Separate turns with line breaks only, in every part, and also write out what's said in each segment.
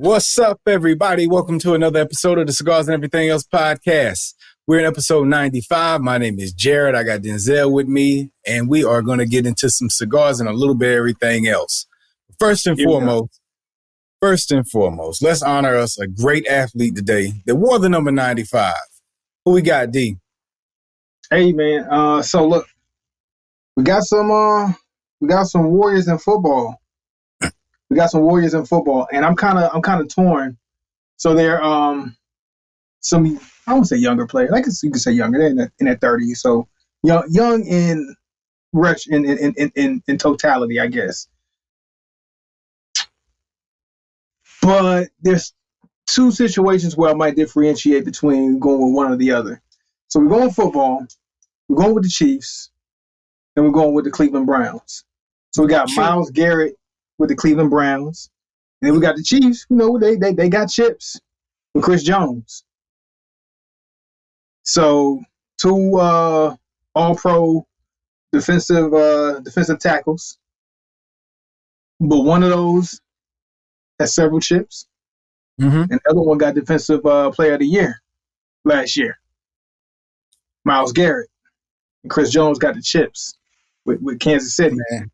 What's up, everybody? Welcome to another episode of the Cigars and Everything Else podcast. We're in episode 95. My name is Jared. I got Denzel with me, and we are going to get into some cigars and a little bit of everything else. First and foremost, let's honor us a great athlete today that wore the number 95. Who we got, D?
Hey, man. So look, we got some Warriors in football. And I'm kind of torn. So they're some, I won't say younger players. I guess you could say younger. They're in their 30s. So young in rush in totality, I guess. But there's two situations where I might differentiate between going with one or the other. So we're going football, we're going with the Chiefs, and we're going with the Cleveland Browns. So we got Myles Garrett with the Cleveland Browns. And then we got the Chiefs. You know, they got chips with Chris Jones. So two all-pro defensive tackles. But one of those has several chips. Mm-hmm. And the other one got Defensive Player of the Year last year. Myles Garrett. And Chris Jones got the chips with Kansas City.
Man.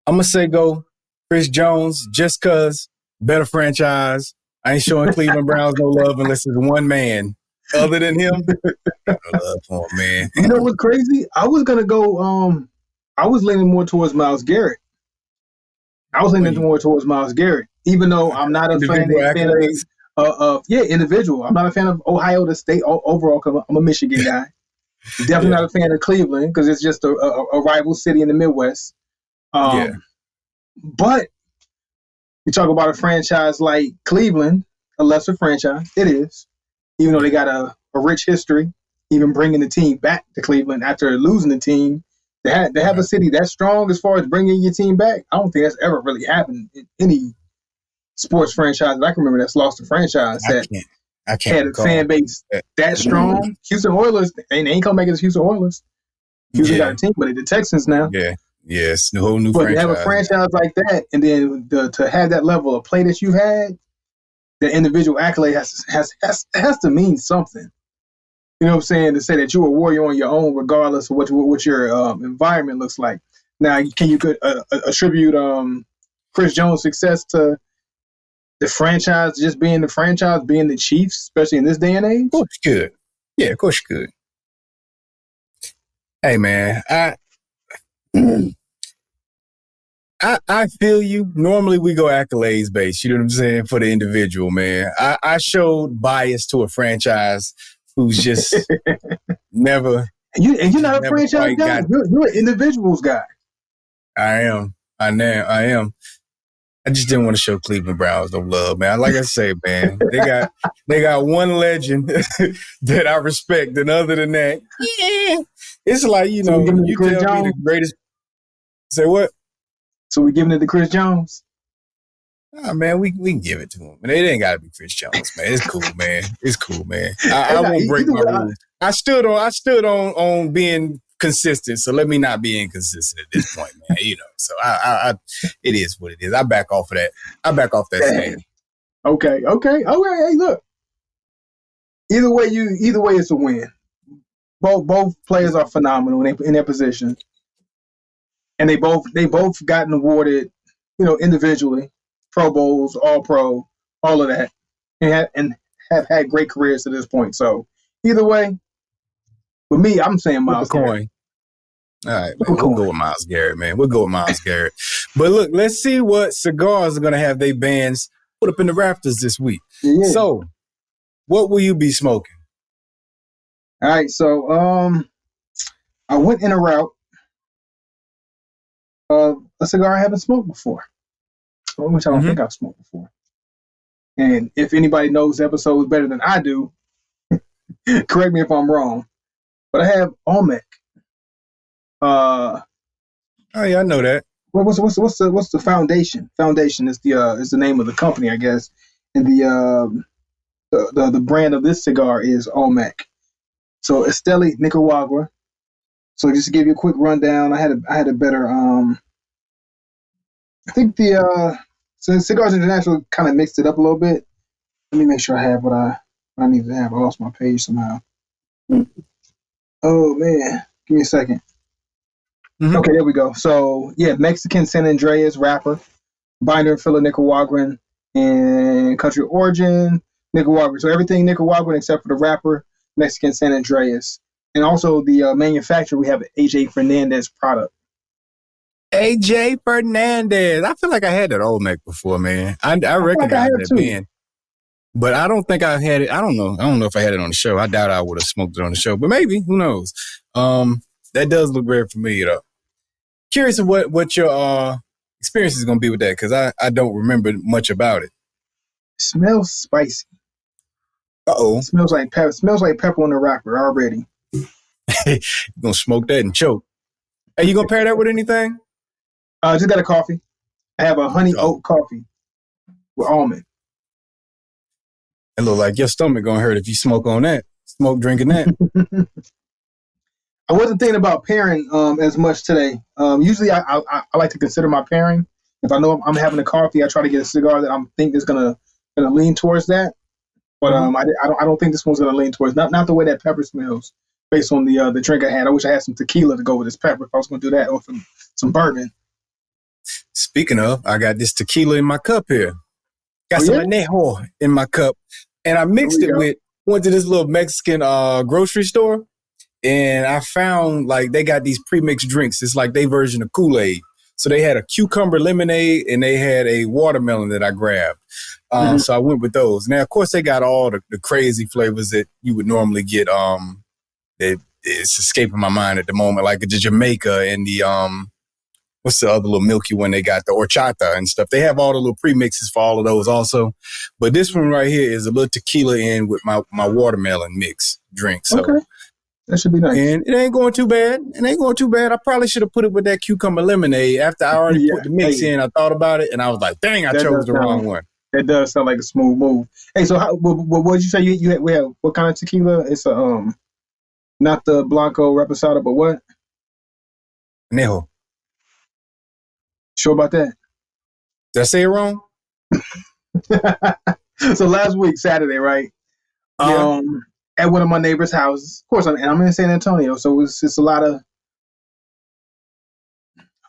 I'm going to say go Chris Jones just because better franchise. I ain't showing Cleveland Browns no love unless it's one man. Other than him, no love for him, man.
You know what's crazy? I was going to go I was leaning more towards Myles Garrett. Even though I'm not a fan of individual. I'm not a fan of Ohio State overall because I'm a Michigan guy. Definitely not a fan of Cleveland because it's just a rival city in the Midwest. But you talk about a franchise like Cleveland, a lesser franchise. It is, even though they got a rich history, even bringing the team back to Cleveland after losing the team. They have a city that strong as far as bringing your team back. I don't think that's ever really happened in any sports franchise that I can remember that's lost a franchise I can't had a fan base that strong. Houston Oilers, they ain't come back as Houston Oilers. Houston got a team, but they're the Texans now.
Yeah. Yes, the whole new
but
franchise.
But to have a franchise like that, and then to have that level of play that you had, the individual accolade has to mean something. You know what I'm saying? To say that you're a warrior on your own, regardless of what your environment looks like. Now, can you attribute Chris Jones' success to the franchise just being the franchise, being the Chiefs, especially in this day and age?
Of course you could. Yeah, of course you could. Hey, man, I feel you. Normally we go accolades based, you know what I'm saying, for the individual, man. I showed bias to a franchise who's just never.
You're not a franchise guy. You're an individuals guy.
I am. I just didn't want to show Cleveland Browns no love, man. Like I say, man, they got one legend that I respect, and other than that, it's like, you know, you tell me the greatest. Say what?
So we giving it to Chris Jones?
Oh, man, we can give it to him. But it ain't got to be Chris Jones, man. It's cool, man. I won't break my rules. I stood on being consistent, so let me not be inconsistent at this point, man. You know, so I it is what it is. I back off of that. I back off that stand.
Okay. Hey, look. Either way, it's a win. Both players are phenomenal in their position. And they both gotten awarded, you know, individually, Pro Bowls, All Pro, all of that, and have had great careers to this point. So either way, with me, I'm saying Myles Garrett.
All right, man, we'll go with Myles Garrett, man. We'll go with Myles Garrett. But look, let's see what cigars are going to have their bands put up in the rafters this week. Yeah. So, what will you be smoking?
All right, so I went in a route. A cigar I haven't smoked before, which I don't think I've smoked before. And if anybody knows episodes better than I do, correct me if I'm wrong. But I have Olmec.
Oh yeah, I know that.
What's the Foundation? Foundation is the name of the company, I guess. And the brand of this cigar is Olmec. So Esteli, Nicaragua. So just to give you a quick rundown, I had a better I think the So Cigars International kind of mixed it up a little bit. Let me make sure I have what I need to have. I lost my page somehow. Oh man, give me a second. Mm-hmm. Okay, there we go. So yeah, Mexican San Andreas wrapper, binder and filler Nicaraguan, and country of origin Nicaraguan. So everything Nicaraguan except for the wrapper, Mexican San Andreas, and also the manufacturer. We have AJ Fernandez product.
AJ Fernandez. I feel like I had that Olmec before, man. I recognize that band. But I don't think I've had it. I don't know if I had it on the show. I doubt I would have smoked it on the show, but maybe. Who knows? That does look very familiar, though. Curious of what your experience is going to be with that, because I don't remember much about it.
Smells spicy.
Uh-oh.
Smells like pepper on the wrapper already.
You're going to smoke that and choke. Are you going to pair that with anything?
Just got a coffee. I have a honey oat coffee with almond.
It look like your stomach gonna hurt if you smoke on that. Drinking that.
I wasn't thinking about pairing as much today. Usually, I like to consider my pairing. If I know I'm having a coffee, I try to get a cigar that I'm think is gonna lean towards that. But I don't think this one's gonna lean towards not the way that pepper smells based on the drink I had. I wish I had some tequila to go with this pepper if I was gonna do that, or some bourbon.
Speaking of, I got this tequila in my cup here. Got some añejo in my cup. And I mixed it went to this little Mexican grocery store, and I found like they got these pre-mixed drinks. It's like their version of Kool-Aid. So they had a cucumber lemonade and they had a watermelon that I grabbed. So I went with those. Now, of course, they got all the crazy flavors that you would normally get. That it's escaping my mind at the moment, like the Jamaica and the what's the other little milky one they got? The horchata and stuff. They have all the little premixes for all of those also. But this one right here is a little tequila in with my watermelon mix drink. So
that should be nice.
And it ain't going too bad. I probably should have put it with that cucumber lemonade. After I already put the mix in, I thought about it and I was like, dang, I chose the wrong one.
That does sound like a smooth move. Hey, so what did you say you had? What kind of tequila? It's not the Blanco Reposado, but what?
Añejo.
Sure about that?
Did I say it wrong?
So last week, Saturday, right?
Yeah.
At one of my neighbors' houses. Of course, I'm in San Antonio, so it's just a lot of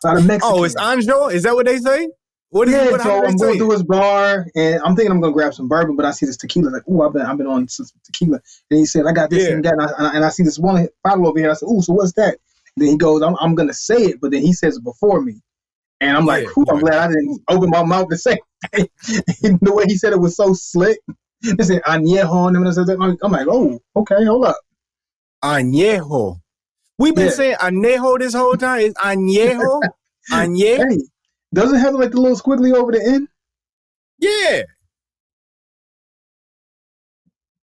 Mexicans.
Oh, it's Anjo? Is that what they say?
So I'm going through his bar, and I'm thinking I'm going to grab some bourbon, but I see this tequila. Like, ooh, I've been on some tequila. And he said, I got this and that. And I see this one bottle over here. I said, ooh, so what's that? And then he goes, I'm going to say it, but then he says it before me. And I'm like, I'm glad I didn't open my mouth to say it. The way he said it was so slick. He said, añejo. And I'm like, oh, okay, hold up.
Añejo. We've been saying añejo this whole time. It's añejo. Añejo.
Hey, doesn't it have like the little squiggly over the end?
Yeah.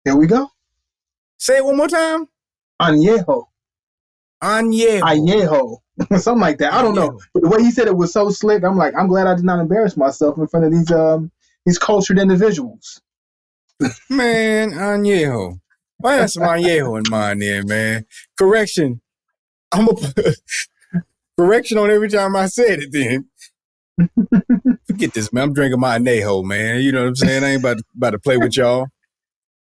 There we go.
Say it one more time.
Añejo. Something like that. I don't know. But the way he said it was so slick, I'm like, I'm glad I did not embarrass myself in front of these cultured individuals.
Man, añejo. I have some añejo in mind there, man. Correction. I'm a correction on every time I said it then. Forget this, man. I'm drinking my añejo, man. You know what I'm saying? I ain't about to play with y'all.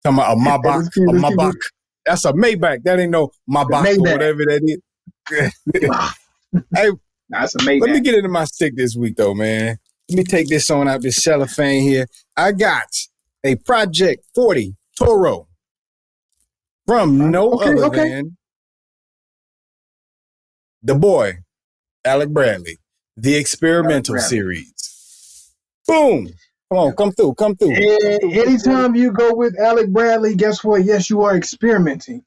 Talking about a Maybach. That's a Maybach. That ain't no Maybach or whatever that is. Hey,
that's a Maybach.
Let me get into my stick this week, though, man. Let me take this on out this cellophane here. I got a Project 40 Toro from no other than the boy, Alec Bradley, the Experimental Series. Boom. Come on, come through.
Anytime you go with Alec Bradley, guess what? Yes, you are experimenting.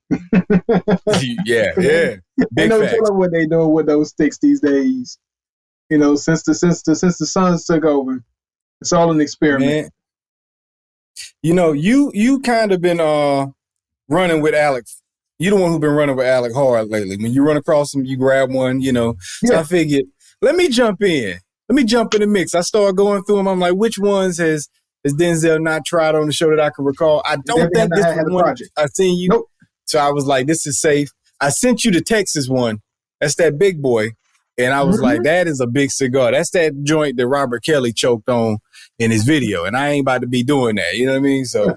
yeah.
Ain't no telling what they doing with those sticks these days. You know, since the Suns took over, it's all an experiment.
Man. You know, you kind of been running with Alec. You the one who's been running with Alec hard lately. When you run across him, you grab one. You know, so I figured, let me jump in. Let me jump in the mix. I started going through them. I'm like, which ones has Denzel not tried on the show that I can recall? I don't think this is one I seen you.
Nope.
So I was like, this is safe. I sent you the Texas one. That's that big boy. And I was like, that is a big cigar. That's that joint that Robert Kelly choked on in his video, and I ain't about to be doing that. You know what I mean? So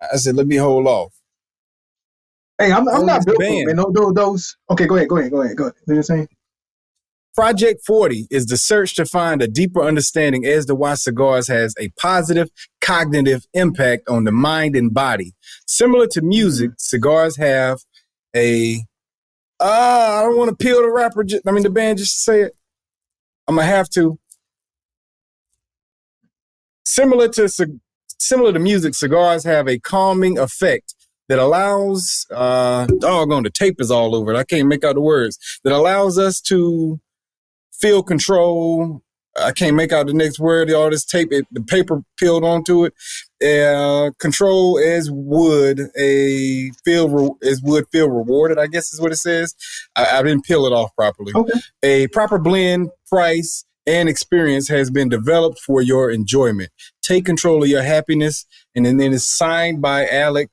I said, let me hold off.
Hey, I'm not built for it, man. No, those. Okay, go ahead. What you're saying?
Project 40 is the search to find a deeper understanding as to why cigars has a positive cognitive impact on the mind and body. Similar to music, cigars have a I don't want to peel the band just to say it. I'm going to have to. Similar to music, cigars have a calming effect that allows, the tape is all over it. I can't make out the words. That allows us to feel control. I can't make out the next word. All this tape, the paper peeled onto it. Control as would feel rewarded, I guess is what it says. I didn't peel it off properly.
Okay.
A proper blend, price, and experience has been developed for your enjoyment. Take control of your happiness. And then it's signed by Alec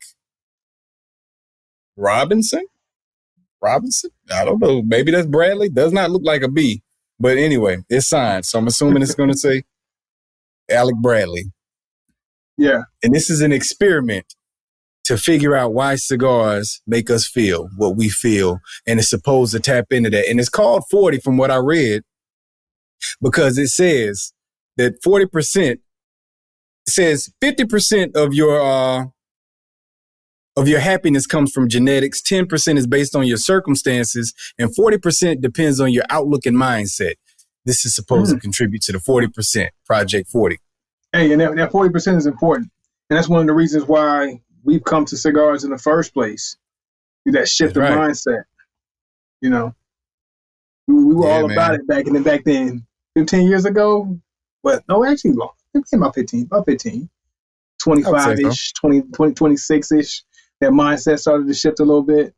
Robinson? I don't know. Maybe that's Bradley. Does not look like a B. But anyway, it's signed. So I'm assuming it's going to say Alec Bradley.
Yeah.
And this is an experiment to figure out why cigars make us feel what we feel. And it's supposed to tap into that. And it's called 40 from what I read, because it says that 40%, it says 50% of your happiness comes from genetics, 10% is based on your circumstances, and 40% depends on your outlook and mindset. This is supposed to contribute to the 40%, Project 40.
Hey, and that 40% is important. And that's one of the reasons why we've come to cigars in the first place. That shift of mindset. You know, we were all about it back then. 15 years ago, but no, actually long. About 15, 25-ish, 20, 26-ish. That mindset started to shift a little bit.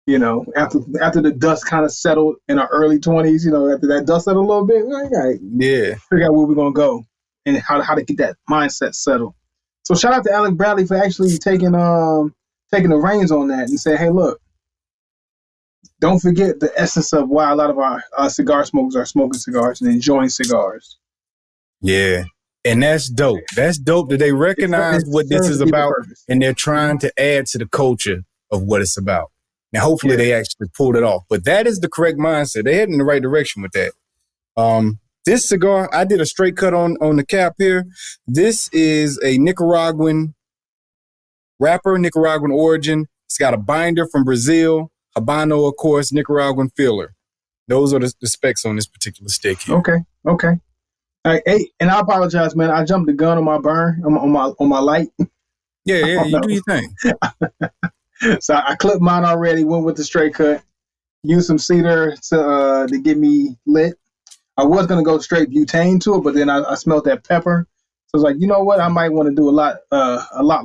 You know, after the dust kind of settled in our early 20s, you know, after that dust settled a little bit, we figure out where we're going to go and how to get that mindset settled. So shout out to Alec Bradley for actually taking the reins on that and saying, hey, look, don't forget the essence of why a lot of our cigar smokers are smoking cigars and enjoying cigars.
Yeah. And that's dope. That's dope that they recognize what this is about, and they're trying to add to the culture of what it's about. Now, hopefully they actually pulled it off. But that is the correct mindset. They head in the right direction with that. This cigar, I did a straight cut on the cap here. This is a Nicaraguan wrapper, Nicaraguan origin. It's got a binder from Brazil, Habano, of course, Nicaraguan filler. Those are the specs on this particular stick here.
Okay. Hey, and I apologize, man. I jumped the gun on my burn on my light.
Yeah, you do your thing.
So I clipped mine already. Went with the straight cut. Used some cedar to get me lit. I was gonna go straight butane to it, but then I smelled that pepper. So I was like, you know what? I might want to do a lot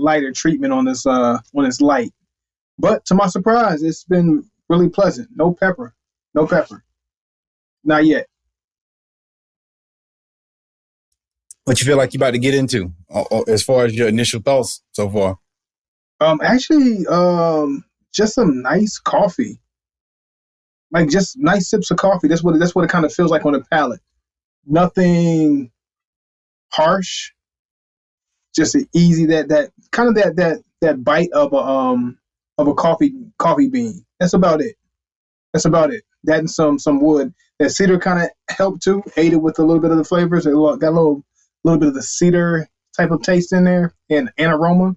lighter treatment on this light. But to my surprise, it's been really pleasant. No pepper. Not yet.
What you feel like you're about to get into as far as your initial thoughts so far?
Actually, just some nice coffee. Like just nice sips of coffee. That's what it kind of feels like on the palate. Nothing harsh. Just an easy that kind of that bite of a coffee bean. That's about it. That and some wood. That cedar kind of helped too, aided with a little bit of the flavors. It got a little bit of the cedar type of taste in there and aroma.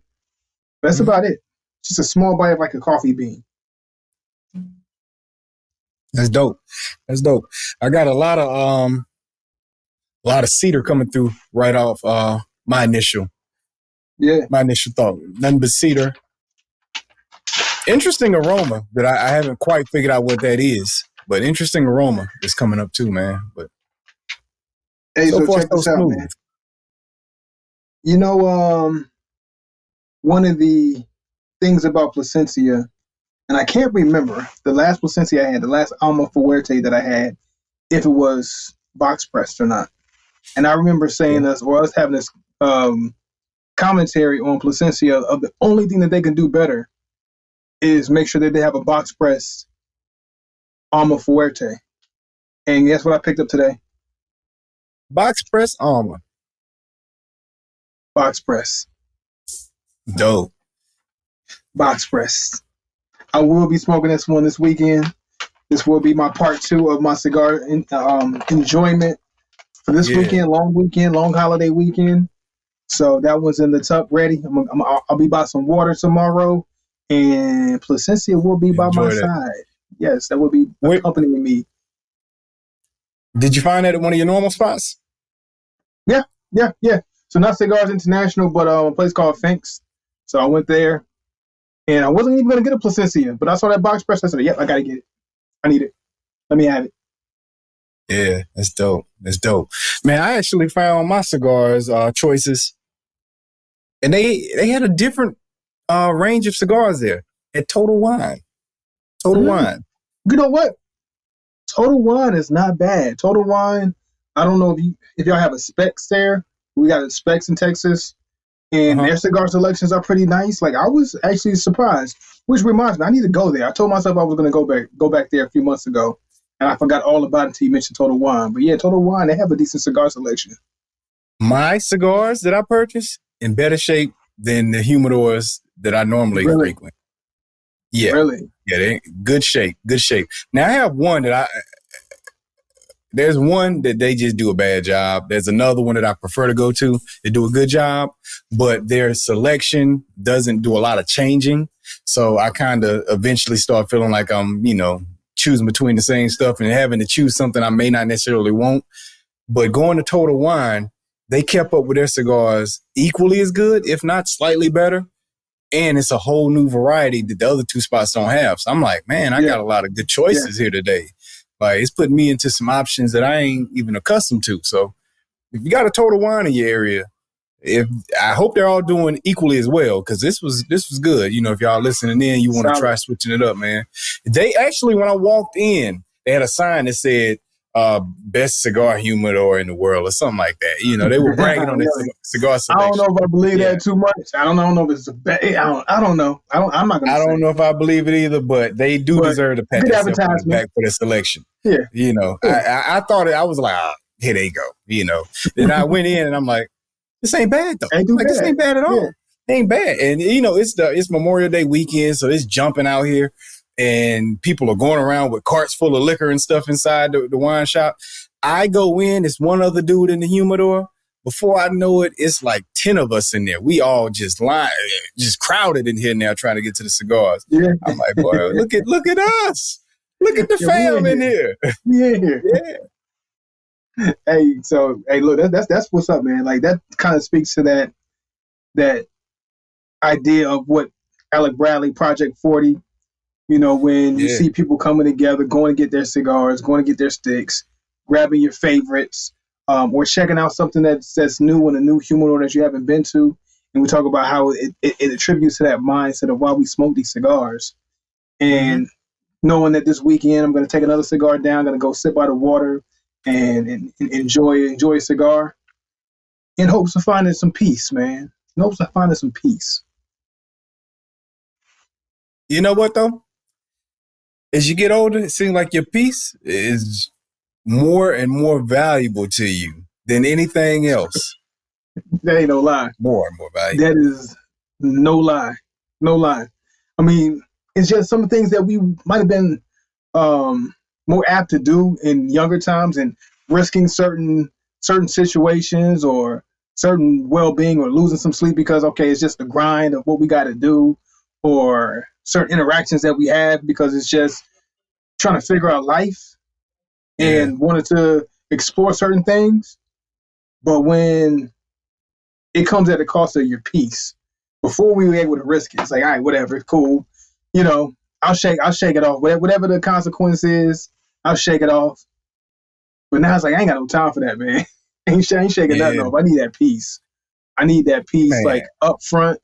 That's about it. Just a small bite of like a coffee bean.
That's dope. I got a lot of cedar coming through right off my initial thought. Nothing but cedar. Interesting aroma that I haven't quite figured out what that is, but interesting aroma is coming up too, man. But
hey, so check this out, man. You know, one of the things about Plasencia, and I can't remember the last Plasencia I had, the last Alma Fuerte that I had, if it was box pressed or not. And I remember saying us having this commentary on Plasencia of the only thing that they can do better is make sure that they have a box press Alma Fuerte. And guess what I picked up today?
Box press Alma.
Box press.
Dope.
Box press. I will be smoking this one this weekend. This will be my part 2 of my cigar enjoyment for this weekend, long holiday weekend. So that one's in the tub ready. I'll be by some water tomorrow, and Placencia will be by my side. Yes, that will be accompanying me.
Did you find that at one of your normal spots?
Yeah. So not Cigars International, but a place called Finks. So I went there, and I wasn't even going to get a Placencia, but I saw that box press. I said, yep, I got to get it. I need it. Let me have it.
Yeah, that's dope. That's dope. Man, I actually found my cigars choices, and they had a different range of cigars there at Total Wine. Wine.
You know what? Total Wine is not bad. Total Wine, I don't know if y'all have a Specs there. We got a Specs in Texas, and their cigar selections are pretty nice. Like, I was actually surprised, which reminds me, I need to go there. I told myself I was going to go back there a few months ago, and I forgot all about it until you mentioned Total Wine. But yeah, Total Wine, they have a decent cigar selection.
My cigars that I purchase in better shape than the humidors that I normally frequent. Yeah.
Really?
Yeah, they good shape. Now I have one that there's one that they just do a bad job. There's another one that I prefer to go to. They do a good job, but their selection doesn't do a lot of changing. So I kind of eventually start feeling like I'm, choosing between the same stuff and having to choose something I may not necessarily want. But going to Total Wine, they kept up with their cigars equally as good, if not slightly better. And it's a whole new variety that the other two spots don't have. So I'm like, man, I got a lot of good choices here today. Like, it's putting me into some options that I ain't even accustomed to. So if you got a Total Wine in your area, I hope they're all doing equally as well, because this was good. If y'all listening in, you want to try switching it up, man. They actually, when I walked in, they had a sign that said, best cigar humidor in the world or something like that. They were bragging on their cigar selection.
I don't know if I believe that too much. I don't know if it's a bad. I don't know. I'm not gonna.
I don't know if I believe it either, but they do deserve to pat themselves on the back for their selection.
Yeah.
I thought I was like, here they go. Then I went in and I'm like, this ain't bad though. This ain't bad at all. It ain't bad. And it's Memorial Day weekend, so it's jumping out here. And people are going around with carts full of liquor and stuff inside the wine shop. I go in, it's one other dude in the humidor. Before I know it, it's like 10 of us in there. We all just crowded in here now trying to get to the cigars. Yeah. I'm like, boy, look at us. Look at the fam in here. Yeah.
Hey, look, that's what's up, man. Like, that kind of speaks to that idea of what Alec Bradley Project 40. When you see people coming together, going to get their cigars, going to get their sticks, grabbing your favorites, or checking out something that's new in a new humidor that you haven't been to. And we talk about how it attributes to that mindset of why we smoke these cigars. And knowing that this weekend I'm going to take another cigar down, I'm going to go sit by the water and enjoy a cigar in hopes of finding some peace, man. In hopes of finding some peace.
You know what, though? As you get older, it seems like your peace is more and more valuable to you than anything else.
That ain't no lie.
More and more valuable.
That is no lie. No lie. I mean, it's just some things that we might have been more apt to do in younger times, and risking certain situations or certain well-being or losing some sleep because, it's just the grind of what we got to do, or certain interactions that we have because it's just trying to figure out life and wanted to explore certain things. But when it comes at the cost of your peace, before we were able to risk it, it's like, all right, whatever, cool. I'll shake it off. Whatever the consequence is, I'll shake it off. But now it's like, I ain't got no time for that, man. I ain't shaking nothing off. I need that peace. Man. Like, up front,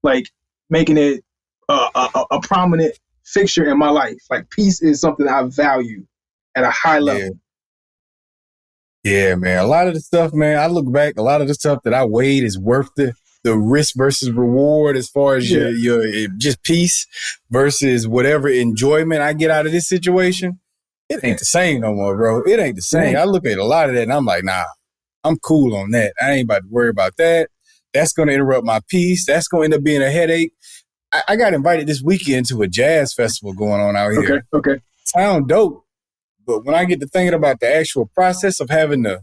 like making it a prominent fixture in my life. Like, peace is something I value at a high level.
Yeah, man. A lot of the stuff, man, I look back, a lot of the stuff that I weighed is worth the risk versus reward as far as your just peace versus whatever enjoyment I get out of this situation. It ain't the same no more, bro. It ain't the same. I look at a lot of that and I'm like, nah, I'm cool on that. I ain't about to worry about that. That's going to interrupt my peace. That's going to end up being a headache. I got invited this weekend to a jazz festival going on out here.
Okay.
Sound dope. But when I get to thinking about the actual process of having to,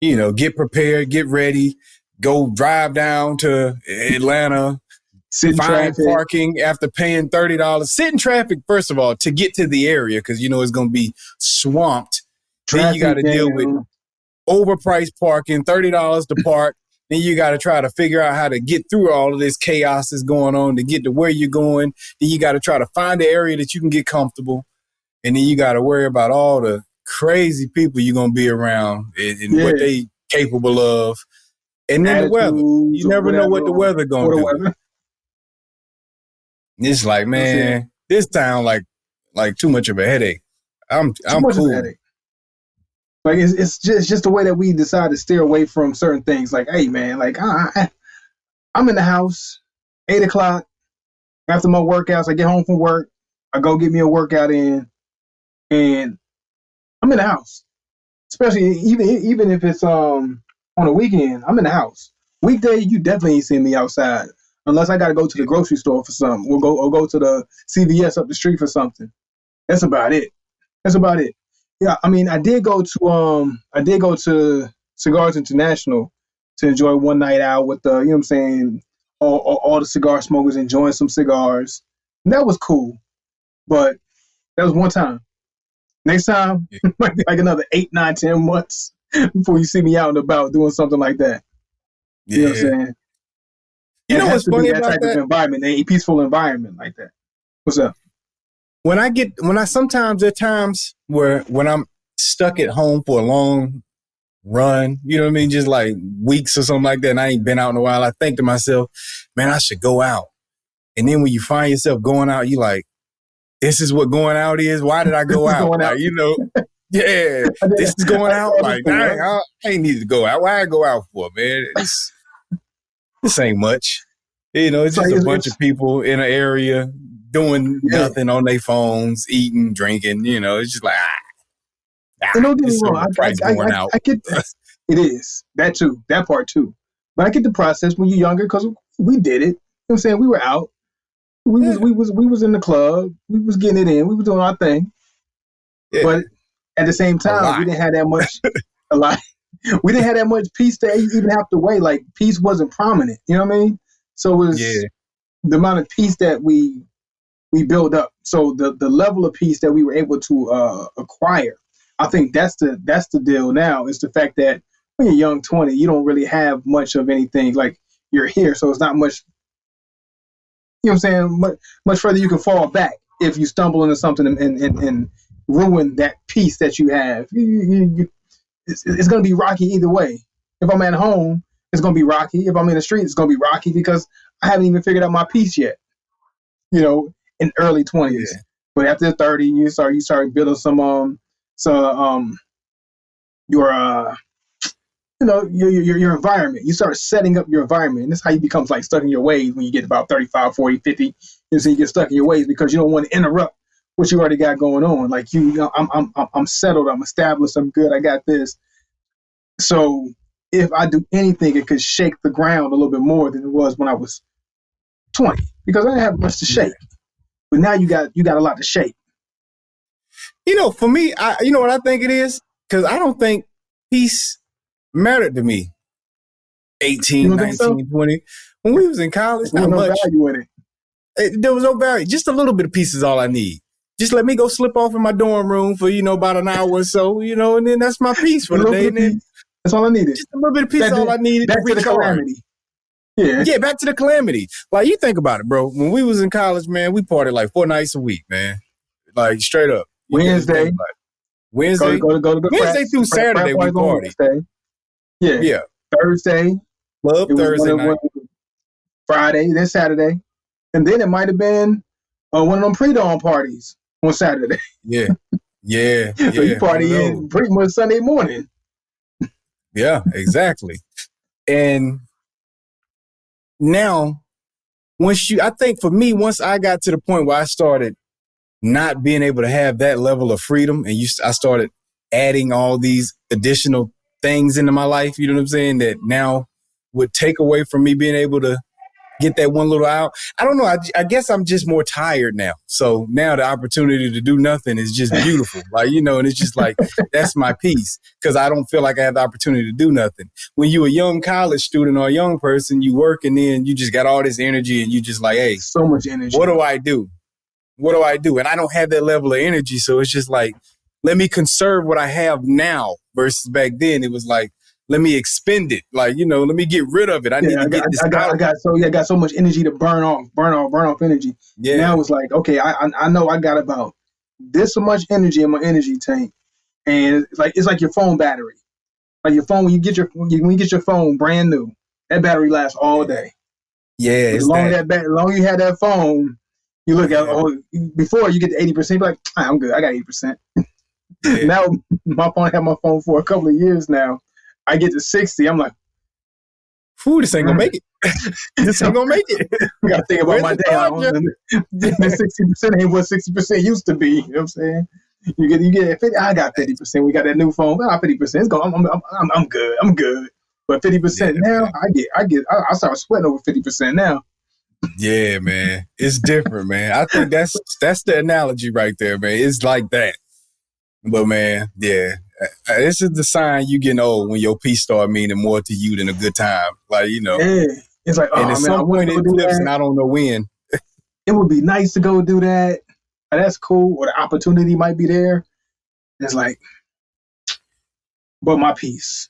get prepared, get ready, go drive down to Atlanta, find parking after paying $30, sit in traffic, first of all, to get to the area because it's going to be swamped. Then you got to deal with overpriced parking, $30 to park. Then you got to try to figure out how to get through all of this chaos that's going on to get to where you're going. Then you got to try to find an area that you can get comfortable. And then you got to worry about all the crazy people you're going to be around and what they capable of. And then the weather. You never know what the weather going to do. It's like, man, this town like too much of a headache. I'm cool.
Like it's just the way that we decide to steer away from certain things. Like, hey man, like I'm in the house, 8:00 after my workouts. I get home from work, I go get me a workout in, and I'm in the house. Especially even if it's on a weekend, I'm in the house. Weekday, you definitely ain't seeing me outside unless I got to go to the grocery store for something. Or go to the CVS up the street for something. That's about it. Yeah, I mean, I did go to Cigars International to enjoy one night out with the, all the cigar smokers enjoying some cigars. And that was cool. But that was one time. Next time, might be like another 8, 9, 10 months before you see me out and about doing something like that.
Yeah.
You know what I'm saying?
You know what's funny about that?
Of environment, a peaceful environment like that. What's up?
Sometimes there are times when I'm stuck at home for a long run, you know what I mean? Just like weeks or something like that. And I ain't been out in a while. I think to myself, man, I should go out. And then when you find yourself going out, you like, this is what going out is. Why did I go out? Like, yeah, this is going out. Like, dang, I ain't need to go out. Why I go out for, man? This ain't much. It's just a bunch of people in an area doing nothing on their phones, eating, drinking. It's just like,
don't get me wrong. I get that. It is that too. That part too. But I get the process when you're younger because we did it. You know what I'm saying? We were out. We was in the club. We was getting it in. We was doing our thing. Yeah. But at the same time, we didn't have that much. A lot. We didn't have that much peace to even have to weigh. Like peace wasn't prominent. You know what I mean? So it was the amount of peace that we build up. So the level of peace that we were able to acquire. I think that's the deal now. Is the fact that when you're young, 20, you don't really have much of anything. Like you're here, so it's not much. You know what I'm saying? Much further you can fall back if you stumble into something and ruin that peace that you have. It's going to be rocky either way. If I'm at home, it's going to be rocky. If I'm in the street, it's going to be rocky because I haven't even figured out my peace yet. In early 20s. Yeah. But after 30, you start building your environment. You start setting up your environment. And this is how you become like stuck in your ways when you get about 35, 40, 50. So you get stuck in your ways because you don't want to interrupt what you already got going on. Like I'm settled, I'm established, I'm good, I got this. So if I do anything, it could shake the ground a little bit more than it was when I was 20 because I didn't have much to shake. But now you got a lot to shake.
For me, you know what I think it is? Because I don't think peace mattered to me 18, 19, 20. When we was in college, not much.
Value in it.
There was no value. Just a little bit of peace is all I need. Just let me go slip off in my dorm room for, about an hour or so, and then that's my peace for the day. And then
that's all I needed.
Just a little bit of peace is all I needed.
Back to the calamity.
Yeah, back to the calamity. Like, you think about it, bro. When we was in college, man, we partied like 4 nights a week, man. Like, straight up.
Wednesday.
Wednesday.
Go to the
Wednesday through Saturday, we party.
Yeah. Thursday.
Club Thursday night.
Friday, then Saturday. And then it might have been one of them pre-dawn parties on Saturday.
Yeah.
So you party in pretty much Sunday morning.
Yeah, exactly. And now, I think for me, once I got to the point where I started not being able to have that level of freedom and I started adding all these additional things into my life, you know what I'm saying? That now would take away from me being able to get that one little out. I don't know. I guess I'm just more tired now. So now the opportunity to do nothing is just beautiful. Like, you know, and it's just like, that's my peace, because I don't feel like I have the opportunity to do nothing. When you're a young college student or a young person, you work and then you just got all this energy and you just like, hey,
so much energy.
What do I do? What do I do? And I don't have that level of energy. So it's just like, let me conserve what I have now versus back then. It was like, let me expend it. Like, you know, let me get rid of it. I need to get this out.
I got so much energy to burn off energy. Yeah. Now it's like, okay, I know I got about this much energy in my energy tank. And it's like your phone battery. Like your phone, when you get your phone brand new, that battery lasts all day.
Yeah.
As long as you had that phone, you look at before you get to 80%, you're like, I'm good. I got 80%. Yeah. Now I had my phone for a couple of years now. I get to 60. I'm like,
this ain't gonna make it. This ain't gonna make it.
You gotta think about my day. 60% ain't what 60% used to be. You know what I'm saying? You get 50. I got 50%. We got that new phone. I got 50%. It's going. I'm good. I'm good. But 50% now, I start sweating over 50% now.
Yeah, man, it's different, man. I think that's the analogy right there, man. It's like that. But man, yeah. This is the sign you getting old, when your peace start meaning more to you than a good time. Like, you know.
Yeah. It's like,
and at some point it flips and I don't know when.
It would be nice to go do that. That's cool. Or the opportunity might be there. It's like, but my peace.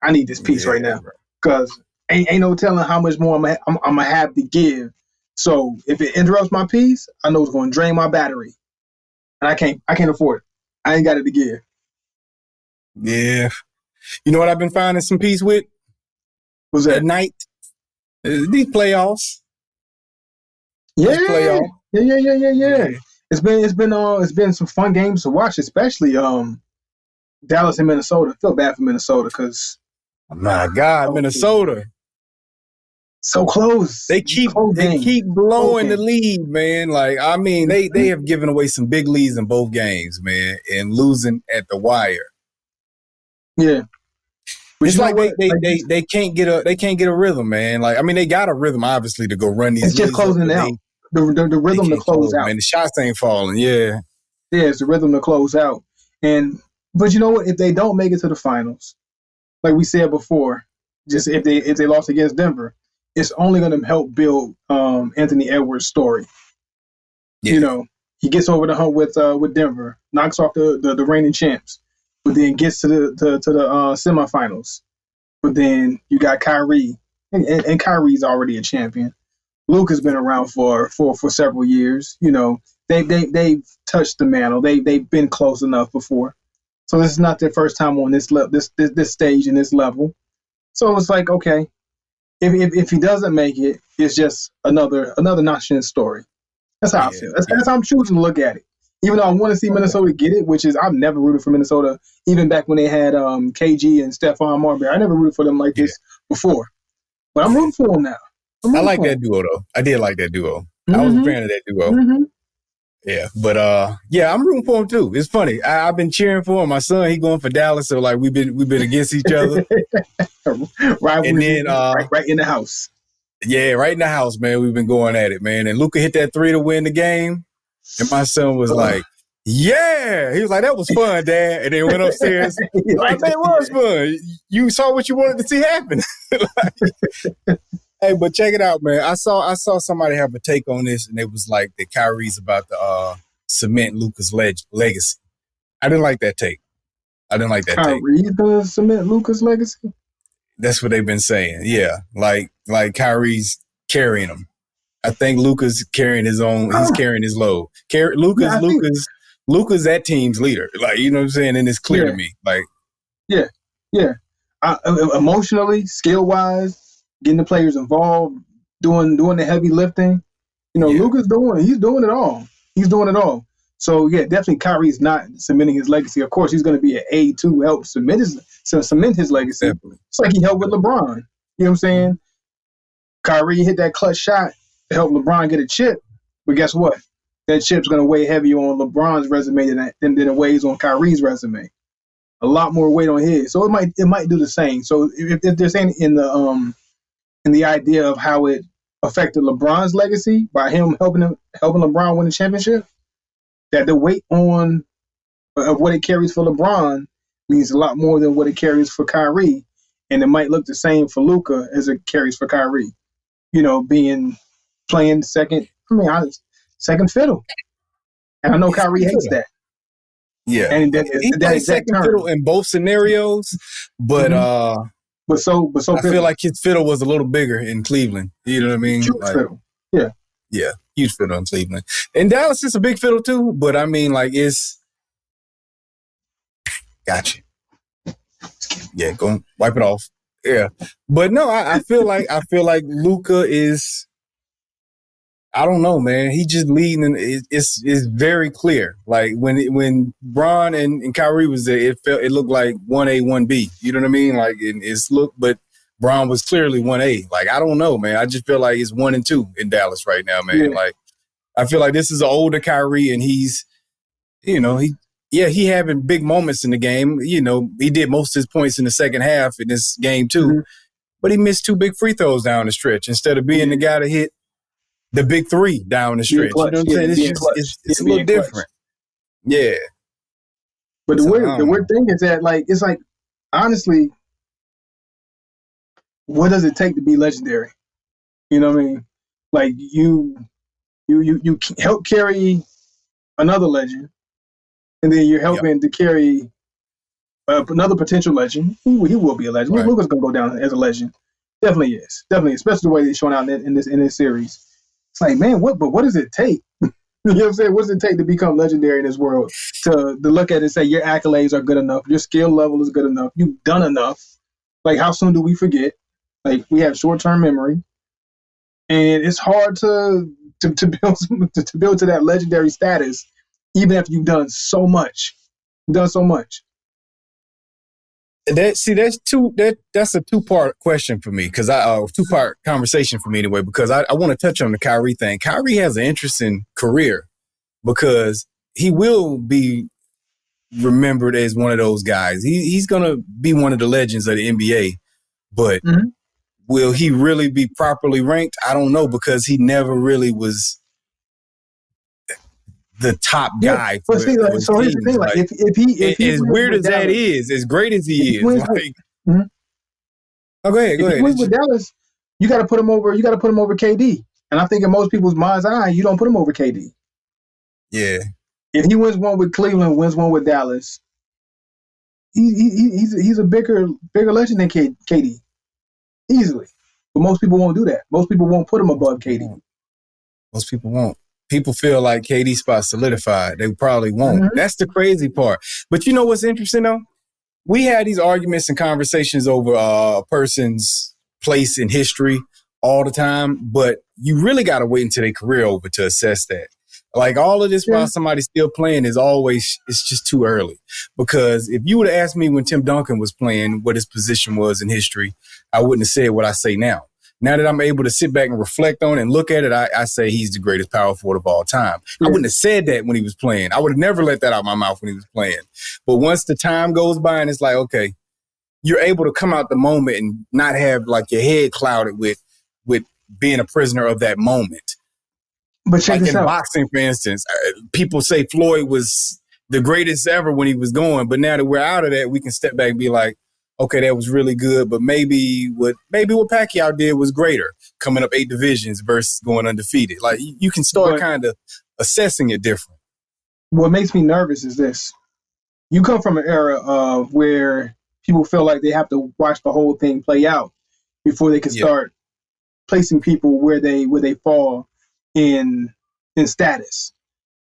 I need this peace right now. Because ain't no telling how much more I'm going to have to give. So if it interrupts my peace, I know it's going to drain my battery. And I can't afford it. I ain't got it to give.
Yeah. You know what I've been finding some peace with?
What's that?
At night? These playoffs.
Yeah. Yeah. It's been some fun games to watch, especially Dallas and Minnesota. I feel bad for Minnesota because
my God, Minnesota.
So close.
They keep blowing the lead, man. Like, I mean, they have given away some big leads in both games, man, and losing at the wire.
Yeah. But
it's like they can't get a rhythm, man. Like, I mean, they got a rhythm obviously to go run these.
It's just closing out. The rhythm to close out.
Man, the shots ain't falling. Yeah.
Yeah, it's the rhythm to close out. But you know what? If they don't make it to the finals, like we said before, just if they lost against Denver, it's only going to help build Anthony Edwards' story. Yeah. You know, he gets over the hump with Denver, knocks off the reigning champs, but then gets to the semifinals. But then you got Kyrie, and Kyrie's already a champion. Luke has been around for several years. You know, they've touched the mantle. They've been close enough before. So this is not their first time on this stage and this level. So it's like, okay, if he doesn't make it, it's just another notch in his story. That's how I feel. That's how I'm choosing to look at it. Even though I want to see Minnesota get it, which is I've never rooted for Minnesota, even back when they had KG and Stephon Marbury. I never rooted for them like this before. But I'm rooting for them now.
I like that duo, though. I did like that duo. Mm-hmm. I was a fan of that duo.
Mm-hmm.
Yeah, but I'm rooting for him too. It's funny. I've been cheering for him. My son, he going for Dallas, so like we've been against each other.
Right, and then right in the house.
Yeah, right in the house, man. We've been going at it, man. And Luka hit that 3 to win the game, and my son was like, "Yeah," he was like, "That was fun, Dad." And then went upstairs. Like, that was fun. You saw what you wanted to see happen. Hey, but check it out, man. I saw somebody have a take on this, and it was like that Kyrie's about to cement Luka's legacy. I didn't like that take.
Kyrie's gonna cement Luka's legacy?
That's what they've been saying. Yeah, like Kyrie's carrying him. I think Luka's carrying his own. He's carrying his load. Luka's that team's leader. Like, you know what I'm saying? And it's clear to me. Like,
yeah. Emotionally, skill wise. Getting the players involved, doing the heavy lifting. You know, Luka's doing it all. He's doing it all. So yeah, definitely Kyrie's not cementing his legacy. Of course, he's going to be an aid to help cement his legacy. Definitely. It's like he helped with LeBron. You know what I'm saying? Kyrie hit that clutch shot to help LeBron get a chip. But guess what? That chip's going to weigh heavier on LeBron's resume than it weighs on Kyrie's resume. A lot more weight on his. So it might do the same. So if they're saying in the and the idea of how it affected LeBron's legacy by him helping LeBron win the championship, that the weight on of what it carries for LeBron means a lot more than what it carries for Kyrie, and it might look the same for Luka as it carries for Kyrie. Playing second fiddle, and I know Kyrie hates that.
Yeah,
and
he plays second fiddle in both scenarios, but
But so
I feel like his fiddle was a little bigger in Cleveland. You know what I mean?
Huge fiddle. Yeah.
Yeah, huge fiddle in Cleveland. And Dallas is a big fiddle too, but I mean, like, it's gotcha. Yeah, go wipe it off. Yeah. But no, I feel like Luka is, I don't know, man. He just leading, and it's very clear. Like when Bron and Kyrie was there, it looked like 1A, 1B. You know what I mean? Like but Bron was clearly 1A. Like, I don't know, man. I just feel like it's 1 and 2 in Dallas right now, man. Yeah. Like, I feel like this is an older Kyrie, and he's, he having big moments in the game. He did most of his points in the second half in this game too, but he missed 2 big free throws down the stretch instead of being the guy to hit the big 3 down the stretch. You know what I'm saying? It's a little different. Yeah.
But the weird thing is that, like, it's like, honestly, what does it take to be legendary? You know what I mean? Like, you help carry another legend, and then you're helping to carry another potential legend. He will be a legend. Right. Luka's gonna go down as a legend. Definitely is. Definitely, especially the way they're showing out in this series. It's like, man, what does it take? You know what I'm saying? What does it take to become legendary in this world? To look at it and say your accolades are good enough, your skill level is good enough, you've done enough. Like, how soon do we forget? Like, we have short-term memory, and it's hard to build to that legendary status, even after you've done so much. That's a 2-part question for me, because 2-part conversation for me anyway, because I want to touch on the Kyrie thing. Kyrie has an interesting career because he will be remembered as one of those guys. He's going to be one of the legends of the NBA, but will he really be properly ranked? I don't know, because he never really was the top guy. So here's the thing: like, if he
as weird as that is, as great as he is, like, go ahead.
If he wins with Dallas, you got to put him over. You got to put him over KD. And I think in most people's mind's eye, you don't put him over KD.
Yeah.
If he wins one with Cleveland, wins one with Dallas, he's a bigger legend than KD, easily. But most people won't do that. Most people won't put him above KD.
Most people won't. People feel like KD spot solidified. They probably won't. That's the crazy part. But you know what's interesting, though? We had these arguments and conversations over a person's place in history all the time, but you really got to wait until their career over to assess that. Like, all of this while somebody's still playing it's just too early. Because if you would have asked me when Tim Duncan was playing what his position was in history, I wouldn't have said what I say now. Now that I'm able to sit back and reflect on it and look at it, I say he's the greatest power forward of all time. I wouldn't have said that when he was playing. I would have never let that out of my mouth when he was playing. But once the time goes by and it's like, okay, you're able to come out the moment and not have, like, your head clouded with being a prisoner of that moment.
But check this out.
In boxing, for instance, people say Floyd was the greatest ever when he was going, but now that we're out of that, we can step back and be like, okay, that was really good, but maybe what Pacquiao did was greater, coming up 8 divisions versus going undefeated. Like, you can start kind of assessing it different.
What makes me nervous is this. You come from an era of where people feel like they have to watch the whole thing play out before they can start placing people where they fall in status.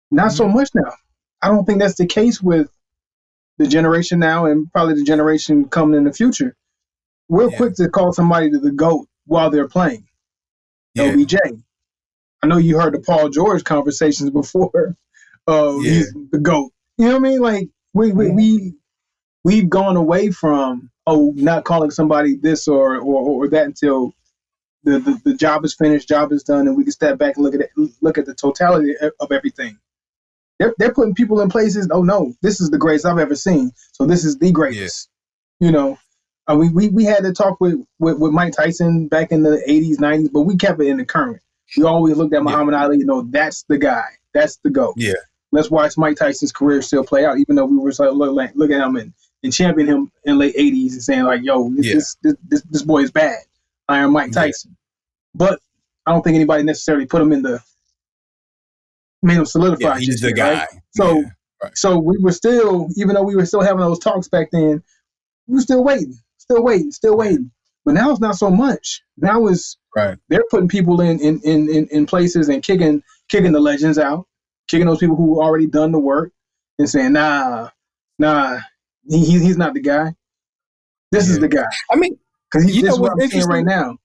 Not so much now. I don't think that's the case with the generation now, and probably the generation coming in the future. We're quick to call somebody to the GOAT while they're playing. LBJ. I know you heard the Paul George conversations before. He's the GOAT. You know what I mean? Like, we've gone away from not calling somebody this or that until the job is finished, job is done, and we can step back and look at the totality of everything. They're putting people in places. Oh no, this is the greatest I've ever seen. So this is the greatest. You know, We had to talk with Mike Tyson back in the 80s, 90s, but we kept it in the current. We always looked at Muhammad Ali, that's the guy. That's the GOAT.
Yeah.
Let's watch Mike Tyson's career still play out, even though we were looking at him and championing him in late 80s and saying, like, yo, this boy is bad. Iron Mike Tyson. But I don't think anybody necessarily made him solidify.
He's the guy.
Right? So we were still, even though we were still having those talks back then, we were still waiting. But now it's not so much. Now it's they're putting people in places and kicking the legends out, kicking those people who already done the work and saying, nah, he's not the guy. This is the guy.
I mean,
because this is what I'm seeing right now.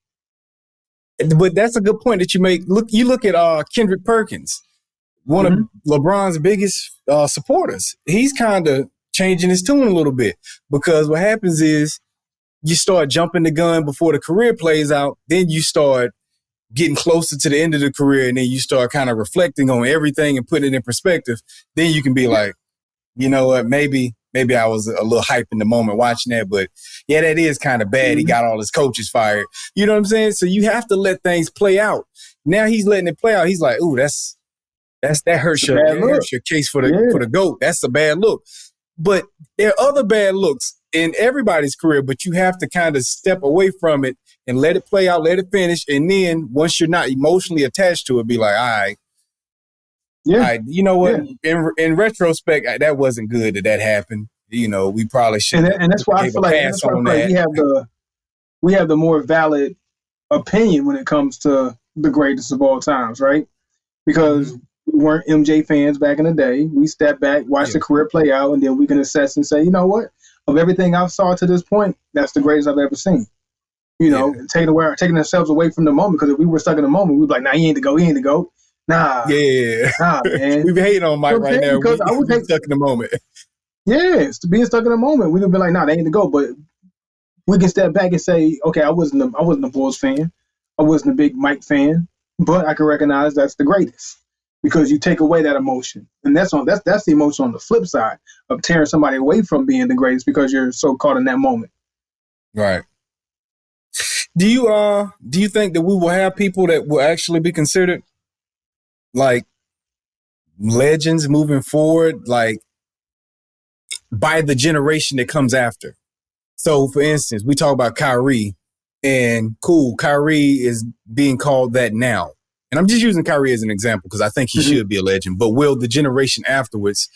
But that's a good point that you make. You look at Kendrick Perkins, one of LeBron's biggest supporters. He's kind of changing his tune a little bit, because what happens is you start jumping the gun before the career plays out. Then you start getting closer to the end of the career, and then you start kind of reflecting on everything and putting it in perspective. Then you can be like, you know what, maybe I was a little hype in the moment watching that, but yeah, that is kind of bad. He got all his coaches fired. You know what I'm saying? So you have to let things play out. Now he's letting it play out. He's like, ooh, that hurts your case for the GOAT. That's a bad look. But there are other bad looks in everybody's career, but you have to kind of step away from it and let it play out, let it finish. And then once you're not emotionally attached to it, be like, all right. Yeah. All right, you know what? Yeah. In retrospect, that wasn't good that happened. You know, we probably should.
And that's why I feel like we have the more valid opinion when it comes to the greatest of all times, right? Because we weren't MJ fans back in the day. We step back, watch the career play out, and then we can assess and say, you know what? Of everything I've saw to this point, that's the greatest I've ever seen. You know, taking ourselves away from the moment, because if we were stuck in the moment, we'd be like, nah, he ain't the GOAT. Nah, man.
We've hating on Mike right now. Because I would take stuck in the moment.
Yes, being stuck in the moment, we'd be like, nah, they ain't the GOAT. But we can step back and say, okay, I wasn't a Bulls fan, I wasn't a big Mike fan, but I can recognize that's the greatest, because you take away that emotion, and that's the emotion on the flip side of tearing somebody away from being the greatest because you're so caught in that moment.
Right. Do you think that we will have people that will actually be considered like legends moving forward, like by the generation that comes after? So, for instance, we talk about Kyrie, and Kyrie is being called that now. And I'm just using Kyrie as an example because I think he should be a legend. But will the generation afterwards,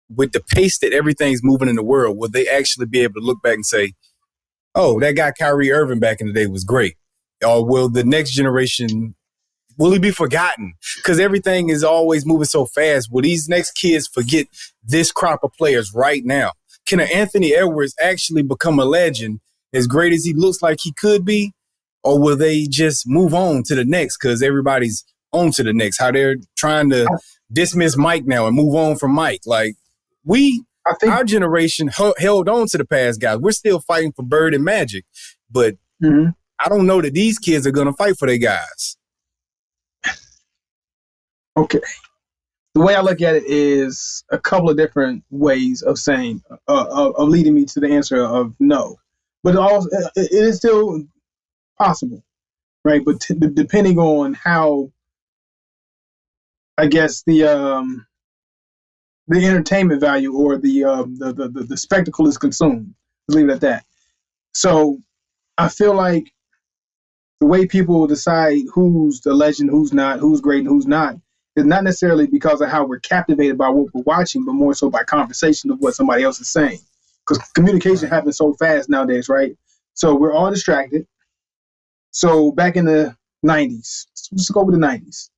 with the pace that everything's moving in the world, will they actually be able to look back and say, oh, that guy Kyrie Irving back in the day was great? Or will the next generation, will he be forgotten? Because everything is always moving so fast. Will these next kids forget this crop of players right now? Can an Anthony Edwards actually become a legend as great as he looks like he could be? Or will they just move on to the next because everybody's on to the next? How they're trying to dismiss Mike now and move on from Mike. Like, our generation held on to the past guys. We're still fighting for Bird and Magic. But I don't know that these kids are going to fight for their guys.
Okay. The way I look at it is a couple of different ways of saying, of leading me to the answer of no. But it is still possible, right? But depending on how, I guess, the entertainment value or the spectacle is consumed. Let's leave it at that. So I feel like the way people decide who's the legend, who's not, who's great, and who's not, is not necessarily because of how we're captivated by what we're watching, but more so by conversation of what somebody else is saying. Because communication happens so fast nowadays, right? So we're all distracted. So back in the 90s, let's go with the 90s.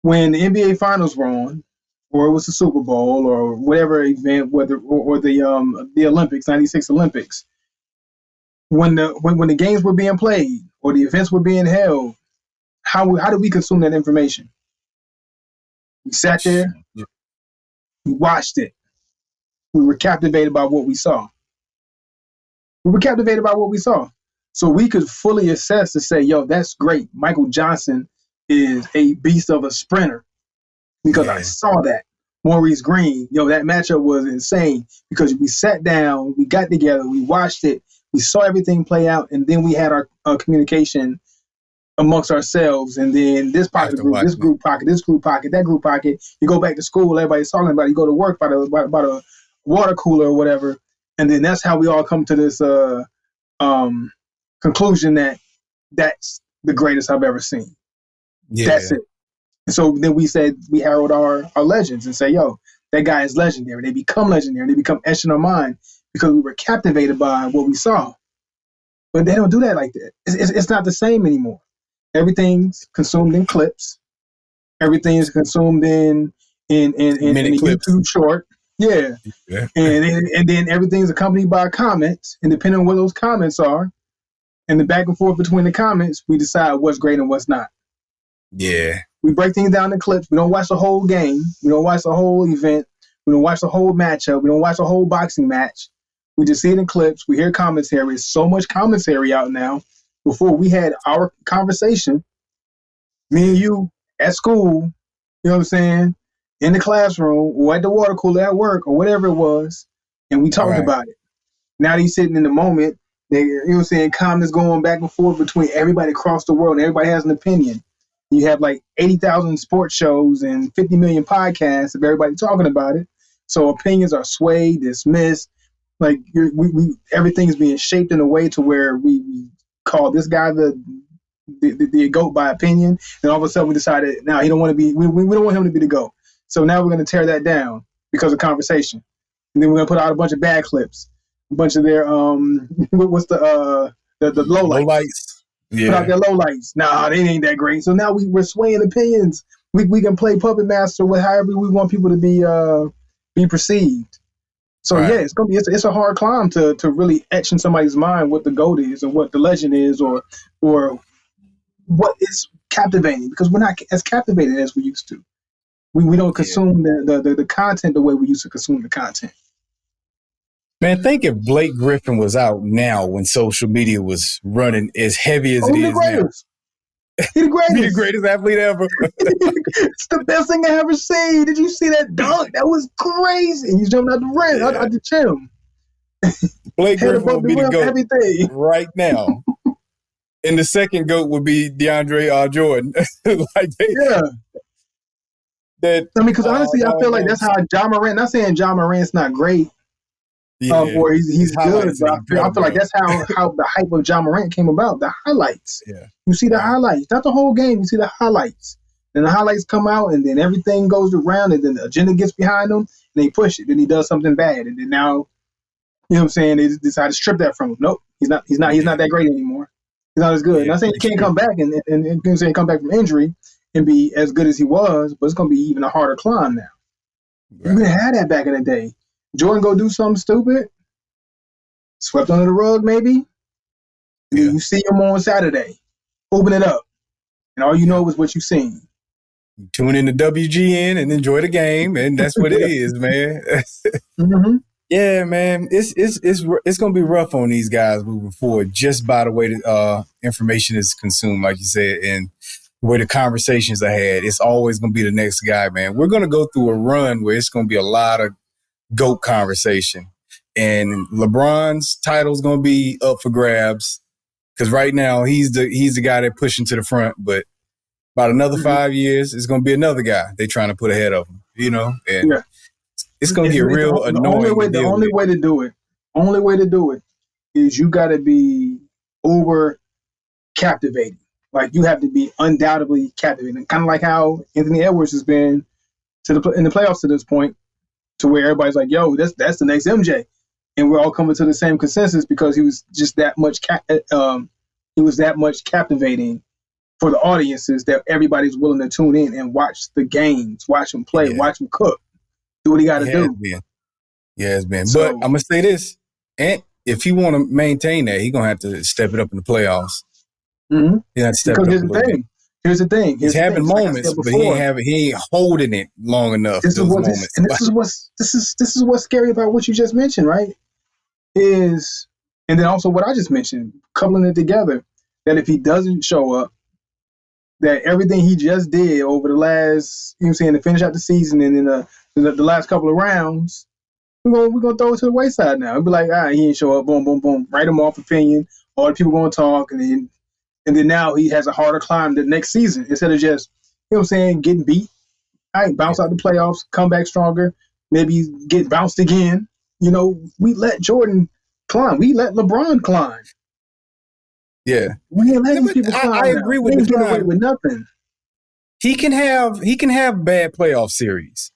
When the NBA Finals were on, or it was the Super Bowl, or whatever event, or the Olympics, 96 Olympics, when the games were being played or the events were being held, how did we consume that information? We sat there, we watched it. We were captivated by what we saw. So we could fully assess to say, yo, that's great. Michael Johnson is a beast of a sprinter because I saw that. Maurice Green, that matchup was insane because we sat down, we got together, we watched it, We saw everything play out, and then we had our communication amongst ourselves, and then this pocket
After
group, this group pocket, this group pocket, that group pocket. You go back to school, everybody's talking about it. You go to work by the water cooler or whatever, and then that's how we all come to this conclusion that that's the greatest I've ever seen.
Yeah.
That's it. And so then we herald our legends and say, yo, that guy is legendary. They become legendary. They become etched in our mind because we were captivated by what we saw. But they don't do that like that. It's not the same anymore. Everything's consumed in clips. Everything is consumed in a YouTube short. Yeah. And then everything's accompanied by comments. And depending on what those comments are, and the back and forth between the comments, we decide what's great and what's not.
Yeah.
We break things down in clips. We don't watch the whole game. We don't watch the whole event. We don't watch the whole matchup. We don't watch the whole boxing match. We just see it in clips. We hear commentary. There's so much commentary out now. Before we had our conversation, me and you at school, you know what I'm saying, in the classroom or at the water cooler at work or whatever it was, and we talked about it. Now he's sitting in the moment. You know what I'm saying, comments going back and forth between everybody across the world, and everybody has an opinion. You have like 80,000 sports shows and 50 million podcasts of everybody talking about it. So opinions are swayed, dismissed. Like everything's being shaped in a way to where we call this guy the GOAT by opinion, and all of a sudden we decided now he don't want to be. We don't want him to be the GOAT. So now we're going to tear that down because of conversation, and then we're going to put out a bunch of bad clips, a bunch of their what's the low lights.
Yeah.
Put out their low lights. Nah, they ain't that great. So now we're swaying opinions. We can play puppet master with however we want people to be perceived. So yeah, it's gonna be it's a hard climb to really etch in somebody's mind what the GOAT is and what the legend is or what is captivating, because we're not as captivated as we used to. We don't consume the content the way we used to consume the content.
Man, think if Blake Griffin was out now when social media was running as heavy as it is now.
He's the greatest.
He's the greatest athlete ever.
It's the best thing I ever seen. Did you see that dunk? That was crazy. He's jumping out the rim, out the gym.
Blake Griffin would be the GOAT
everything
right now. And the second GOAT would be DeAndre Jordan.
Because honestly, I feel like that's how Ja Morant. Not saying Ja Morant's not great, or he's good, but I feel like that's how the hype of Ja Morant came about. The highlights.
Yeah.
You see the highlights, not the whole game. You see the highlights. Then the highlights come out, and then everything goes around, and then the agenda gets behind him, and they push it. Then he does something bad, and then now, you know what I'm saying? They decide to strip that from him. Nope, he's not that great anymore. He's not as good. I'm not saying he can't come back and you know, saying come back from injury and be as good as he was, but it's going to be even a harder climb now. Right. We didn't have that back in the day. Jordan go do something stupid, swept under the rug maybe. Yeah. You see him on Saturday, open it up, and all you know is what you've seen.
Tune in to WGN and enjoy the game, and that's what it is, man.
Mm-hmm.
Yeah, man, it's gonna be rough on these guys moving forward, just by the way the information is consumed, like you said, and the way the conversations are had. It's always gonna be the next guy, man. We're gonna go through a run where it's gonna be a lot of GOAT conversation, and LeBron's title's gonna be up for grabs because right now he's the guy that pushing to the front, but about another 5 years, it's gonna be another guy they trying to put ahead of him, you know, and. Yeah. It's going to get real annoying.
The only way to do it is you got to be over captivating. Like you have to be undoubtedly captivating. Kind of like how Anthony Edwards has been in the playoffs to this point, to where everybody's like, yo, that's the next MJ. And we're all coming to the same consensus because he was just that much captivating for the audiences that everybody's willing to tune in and watch the games, watch him play, watch him cook. Do what he got to do.
Yeah, it's been. So, but I'm gonna say this, and if he want to maintain that, he's gonna have to step it up in the playoffs.
Mm-hmm.
He has to step it up.
Here's the thing.
He's having moments, but he ain't holding it long enough. This is
what's scary about what you just mentioned, right? And then also what I just mentioned, coupling it together, that if he doesn't show up, that everything he just did over the last, you know what I'm saying, to finish out the season and in the last couple of rounds, we're gonna throw it to the wayside now. It'd be like, he ain't show up, boom, boom, boom, write him off opinion. All the people gonna talk, and then now he has a harder climb the next season instead of just, you know what I'm saying, getting beat. All right, bounce out the playoffs, come back stronger, maybe get bounced again. You know, we let Jordan climb. We let LeBron climb.
Yeah.
We ain't letting people climb. I
agree with
the climb. Away with nothing.
He can have bad playoff series.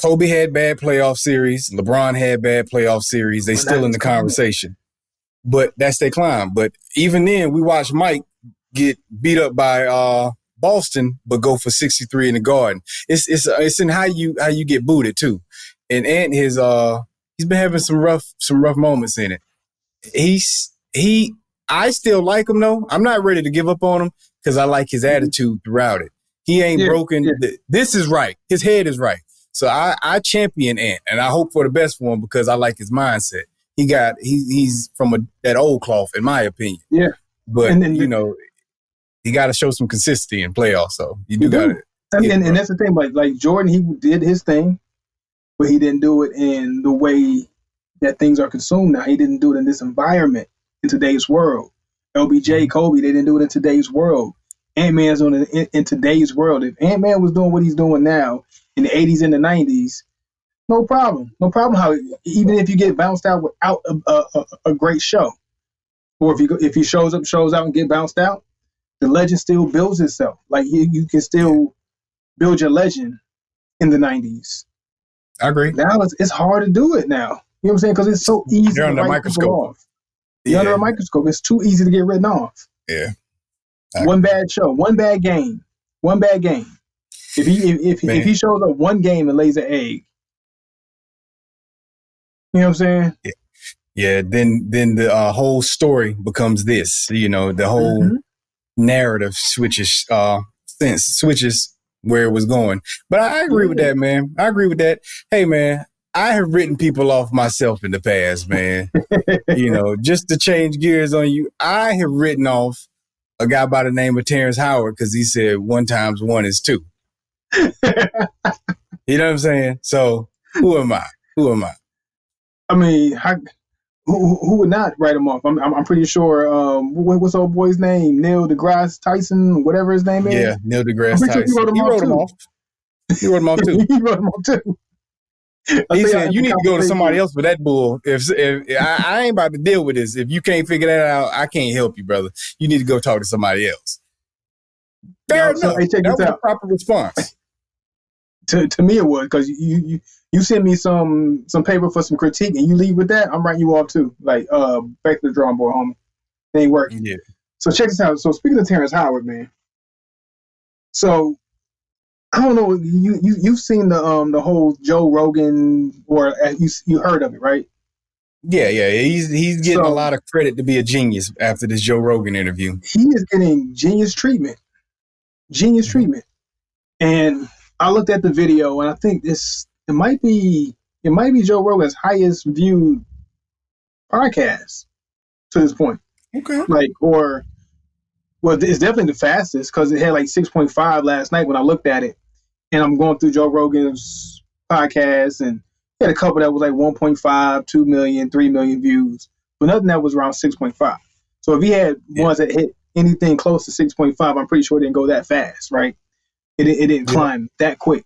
Kobe had bad playoff series. LeBron had bad playoff series. They still in the conversation. But that's their climb. But even then, we watched Mike get beat up by Boston, but go for 63 in the Garden. It's in how you get booted too. And Ant he's been having some rough moments in it. I still like him though. I'm not ready to give up on him because I like his attitude throughout it. He ain't broken. Yeah. This is right. His head is right. So I champion Ant, and I hope for the best for him because I like his mindset. He's from that old cloth, in my opinion.
Yeah.
But he got to show some consistency in playoffs. So you do got it.
And that's the thing. Like Jordan, he did his thing, but he didn't do it in the way that things are consumed now. He didn't do it in this environment in today's world. LBJ, Kobe, they didn't do it in today's world. Ant-Man's doing it in today's world. If Ant-Man was doing what he's doing now in the 80s and the 90s, no problem. No problem how even if you get bounced out without a great show, or if he shows out and get bounced out, the legend still builds itself. Like you can still build your legend in the 90s.
I agree.
Now it's hard to do it now. You know what I'm saying? Because it's so easy to write people off. You're under a microscope. It's too easy to get written off.
Yeah.
One bad show, one bad game. If he shows up one game and lays an egg, you know what I'm saying?
Yeah. Then the whole story becomes this. You know, the whole narrative switches where it was going. But I agree with that, man. I agree with that. Hey, man, I have written people off myself in the past, man. You know, just to change gears on you, I have written off a guy by the name of Terrence Howard because he said 1 × 1 is 2. You know what I'm saying? So who am I?
I mean, who would not write him off? I'm pretty sure. What's old boy's name? Neil deGrasse Tyson, whatever his name is.
Yeah, Neil deGrasse Tyson.
Sure he wrote him off.
He wrote him off too.
He wrote him off too.
He said, "You need to go to somebody else for that bull. If I ain't about to deal with this, if you can't figure that out, I can't help you, brother. You need to go talk to somebody else." Fair enough. That was a proper response.
To me, it was because you send me some paper for some critique and you leave with that, I'm writing you off too. Like back to the drawing board, homie. It ain't working.
Yeah.
So check this out. So speaking of Terrence Howard, man. So I don't know. You've seen the whole Joe Rogan, or you heard of it, right?
Yeah. He's getting a lot of credit to be a genius after this Joe Rogan interview.
He is getting genius treatment. And I looked at the video, and I think it might be Joe Rogan's highest viewed podcast to this point.
Okay.
It's definitely the fastest because it had like 6.5 last night when I looked at it. And I'm going through Joe Rogan's podcast, and he had a couple that was like 1.5, 2 million, 3 million views, but nothing that was around 6.5. So if he had ones that hit anything close to 6.5, I'm pretty sure it didn't go that fast, right? It didn't climb that quick.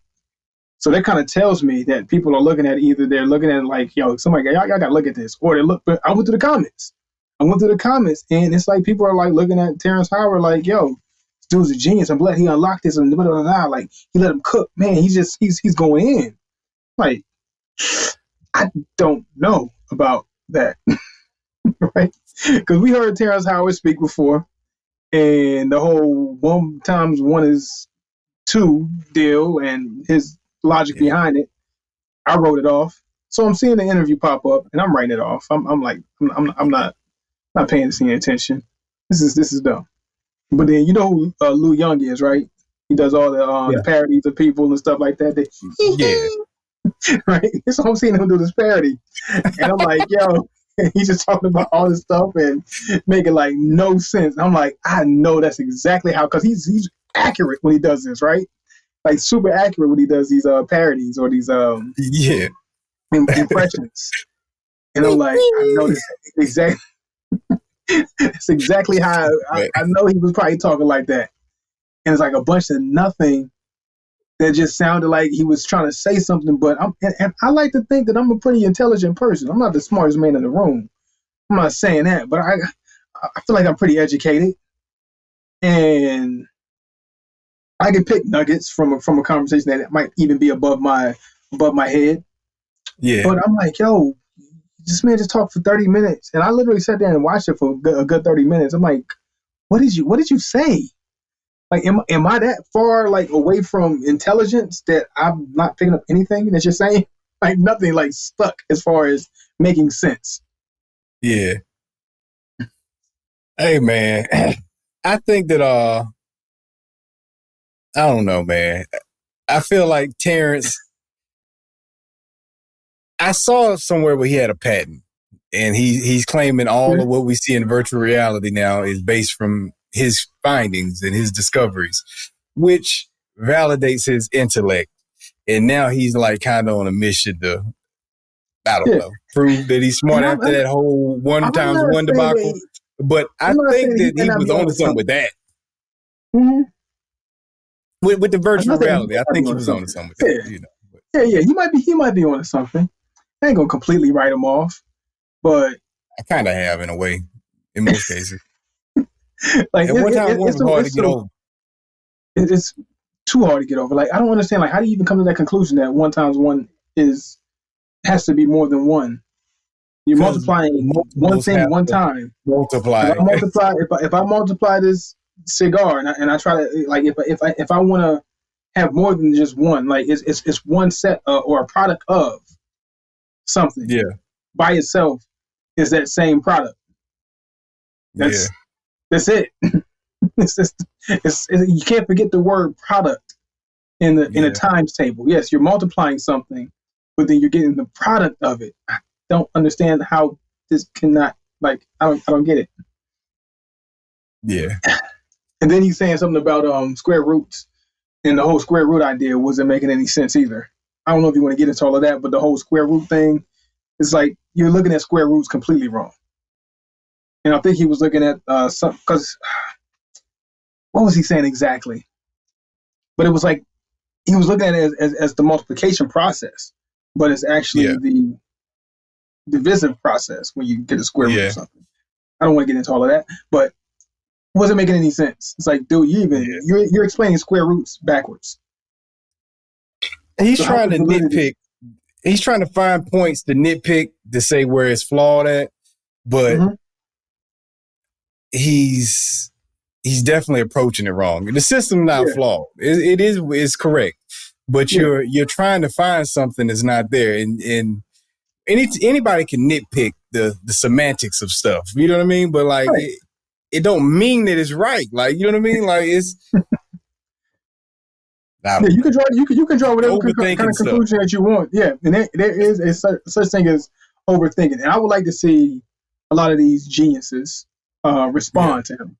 So that kind of tells me that people are looking at it, either they're looking at it like, yo, somebody, y'all got to look at this, or they look. But I went to the comments, and it's like people are like looking at Terrence Howard like, yo, this dude's a genius. I'm glad he unlocked this and blah, blah, blah, blah. Like he let him cook. Man, he's going in. Like, I don't know about that, right? Because we heard Terrence Howard speak before, and the whole 1 × 1 is 2 deal and his logic behind it. I wrote it off. So I'm seeing the interview pop up and I'm writing it off. I'm not paying any attention. This is dumb. But then you know who Lou Young is, right? He does all the parodies of people and stuff like that. Right? So I'm seeing him do this parody. And I'm like, yo, he's just talking about all this stuff and making like no sense. I'm like, I know that's exactly how, because he's accurate when he does this, right? Like super accurate when he does these parodies or these impressions. And I'm like, I know this exactly. It's exactly how I know he was probably talking like that. And it's like a bunch of nothing that just sounded like he was trying to say something. But and I like to think that I'm a pretty intelligent person. I'm not the smartest man in the room. I'm not saying that, but I feel like I'm pretty educated, and I can pick nuggets from a conversation that might even be above my head.
Yeah.
But I'm like, yo, this man just talked for 30 minutes, and I literally sat there and watched it for a good 30 minutes. I'm like, what did you say? Like, am I that far like away from intelligence that I'm not picking up anything that you're saying? Like nothing like stuck as far as making sense.
Yeah. Hey man, I think that I don't know, man. I feel like Terrence. I saw somewhere where he had a patent, and he's claiming all of what we see in virtual reality now is based from his findings and his discoveries, which validates his intellect. And now he's like kind of on a mission to, I don't know, prove that he's smart after that whole 1x1 debacle. But I think that he was onto something with that.
Mm-hmm.
With the virtual reality, I think he was onto something with that. You know.
Yeah. He might be onto something. I ain't gonna completely write him off, but
I kind of have in a way, in most cases.
Like
at one time, it was hard to get over.
It's too hard to get over. Like I don't understand. Like how do you even come to that conclusion that 1x1 has to be more than one? You're multiplying one thing one time.
Multiply.
If I multiply this cigar and I try to like if I want to have more than just one, like it's one set or a product of something.
Yeah.
By itself is that same product. That's it. You can't forget the word product in a times table. Yes, you're multiplying something, but then you're getting the product of it. I don't understand how this cannot, like, I don't get it.
Yeah.
And then he's saying something about square roots, and the whole square root idea wasn't making any sense either. I don't know if you want to get into all of that, but the whole square root thing, it's like you're looking at square roots completely wrong. And I think he was looking at because what was he saying exactly? But it was like he was looking at it as the multiplication process, but it's actually the divisive process when you get a square root or something. I don't want to get into all of that, but it wasn't making any sense. It's like, dude, you're explaining square roots backwards.
He's trying to nitpick. He's trying to find points to nitpick to say where it's flawed at, but he's definitely approaching it wrong. The system's not flawed. It's correct, but you're trying to find something that's not there, and anybody can nitpick the semantics of stuff. You know what I mean? But like, it don't mean that it's right. Like, you know what I mean? Like it's.
You can draw whatever kind of conclusion that you want. Yeah, and there is a such thing as overthinking, and I would like to see a lot of these geniuses respond to him.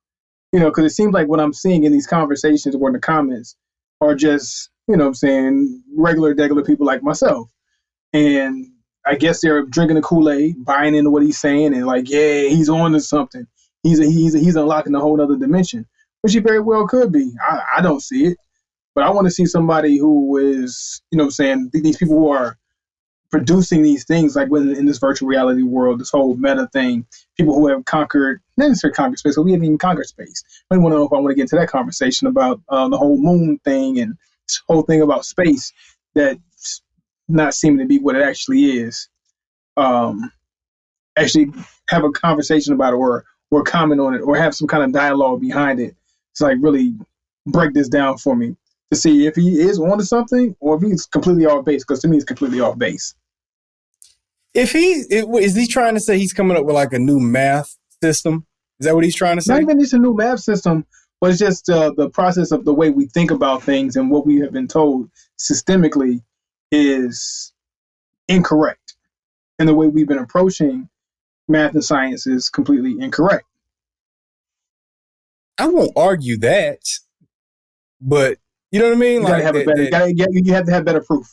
You know, because it seems like what I'm seeing in these conversations or in the comments are just, you know what I'm saying, regular people like myself, and I guess they're drinking the Kool-Aid, buying into what he's saying, and like, yeah, he's on to something. He's unlocking a whole other dimension, which he very well could be. I don't see it. But I want to see somebody who is, you know what I'm saying, these people who are producing these things, like in this virtual reality world, this whole meta thing, people who have conquered, not necessarily conquered space, but we haven't even conquered space. I want to know if I want to get into that conversation about the whole moon thing and this whole thing about space that's not seeming to be what it actually is. Actually have a conversation about it or comment on it or have some kind of dialogue behind it. It's like really break this down for me. To see if he is onto something or if he's completely off base, because to me, it's completely off base.
Is he trying to say he's coming up with like a new math system? Is that what he's trying to say?
Not even just a new math system, but it's just the process of the way we think about things and what we have been told systemically is incorrect. And the way we've been approaching math and science is completely incorrect.
I won't argue that, but you know what I mean?
You have to have better proof.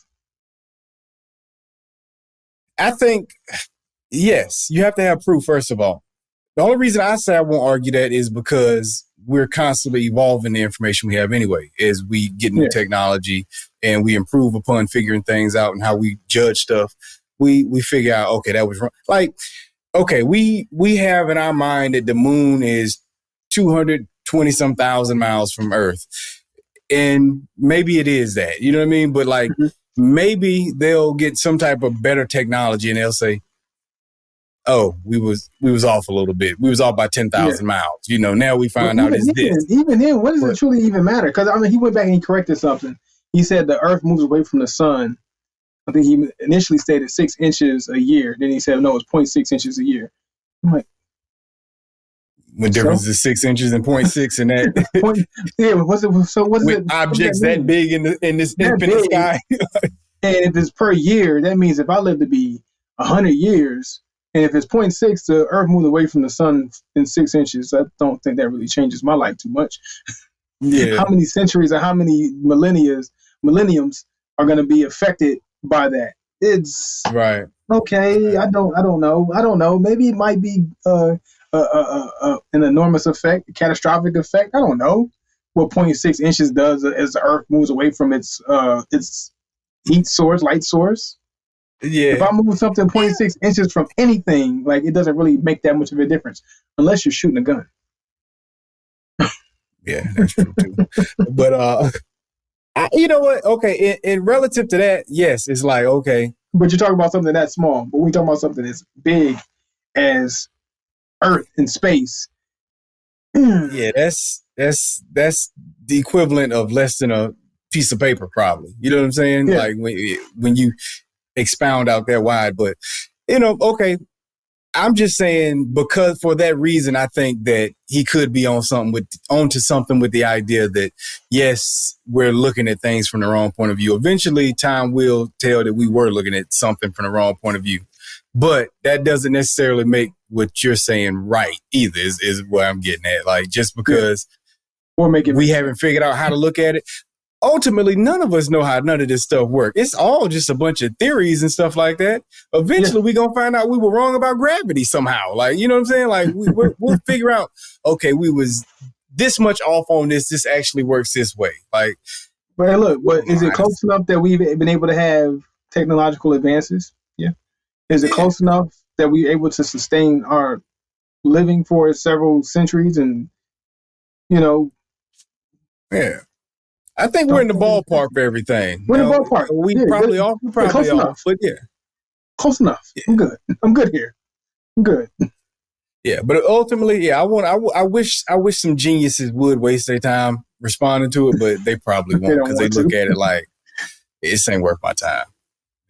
I think, yes, you have to have proof, first of all. The only reason I say I won't argue that is because we're constantly evolving the information we have anyway, as we get new technology and we improve upon figuring things out and how we judge stuff. We figure out, okay, that was wrong. Like, okay, we have in our mind that the moon is 220 some thousand miles from Earth. And maybe it is that, you know what I mean? But like, maybe they'll get some type of better technology and they'll say, oh, we was off a little bit. We was off by 10,000 miles. You know, now we find out it's this.
Even then, what does it truly even matter? Because, I mean, he went back and he corrected something. He said the Earth moves away from the sun. I think he initially stated 6 inches a year. Then he said, no, it's 0.6 inches a year. I'm like,
what difference is 6 inches and 0.6 in that?
What's
with objects that big in this infinite sky?
And if it's per year, that means if I live to be 100 years, and if it's 0.6, the Earth moves away from the sun in 6 inches. I don't think that really changes my life too much.
Yeah.
How many centuries or how many millenniums are going to be affected by that? It's
right.
Okay. I don't know. Maybe it might be an enormous effect, a catastrophic effect. I don't know what 0.6 inches does as the Earth moves away from its heat source, light source.
Yeah.
If I move something 0.6 inches from anything, like, it doesn't really make that much of a difference unless you're shooting a gun.
Yeah, that's true too. But you know what? Okay, in relative to that, yes, it's like, okay.
But you're talking about something that small. But we talking about something as big as Earth and space.
Yeah, that's the equivalent of less than a piece of paper, probably. You know what I'm saying?
Yeah.
Like when you expound out that wide. But, you know, okay, I'm just saying, because for that reason, I think that he could be onto something with the idea that, yes, we're looking at things from the wrong point of view. Eventually, time will tell that we were looking at something from the wrong point of view. But that doesn't necessarily make what you're saying right either, is what I'm getting at. Like, just because we haven't figured out how to look at it. Ultimately, none of us know how none of this stuff works. It's all just a bunch of theories and stuff like that. Eventually, we're going to find out we were wrong about gravity somehow. Like, you know what I'm saying? Like, we'll figure out, okay, we was this much off on this. This actually works this way. Like,
but look, is it close enough that we've been able to have technological advances? Yeah. Is it close enough that we're able to sustain our living for several centuries and, you know?
Yeah. I think we're in the ballpark for everything.
We're in the ballpark.
We probably off. We're probably off. But yeah.
Close enough. Yeah. I'm good. I'm good here. I'm good.
Yeah, but ultimately, yeah, I wish some geniuses would waste their time responding to it, but they probably won't, because they look at it like, this ain't worth my time.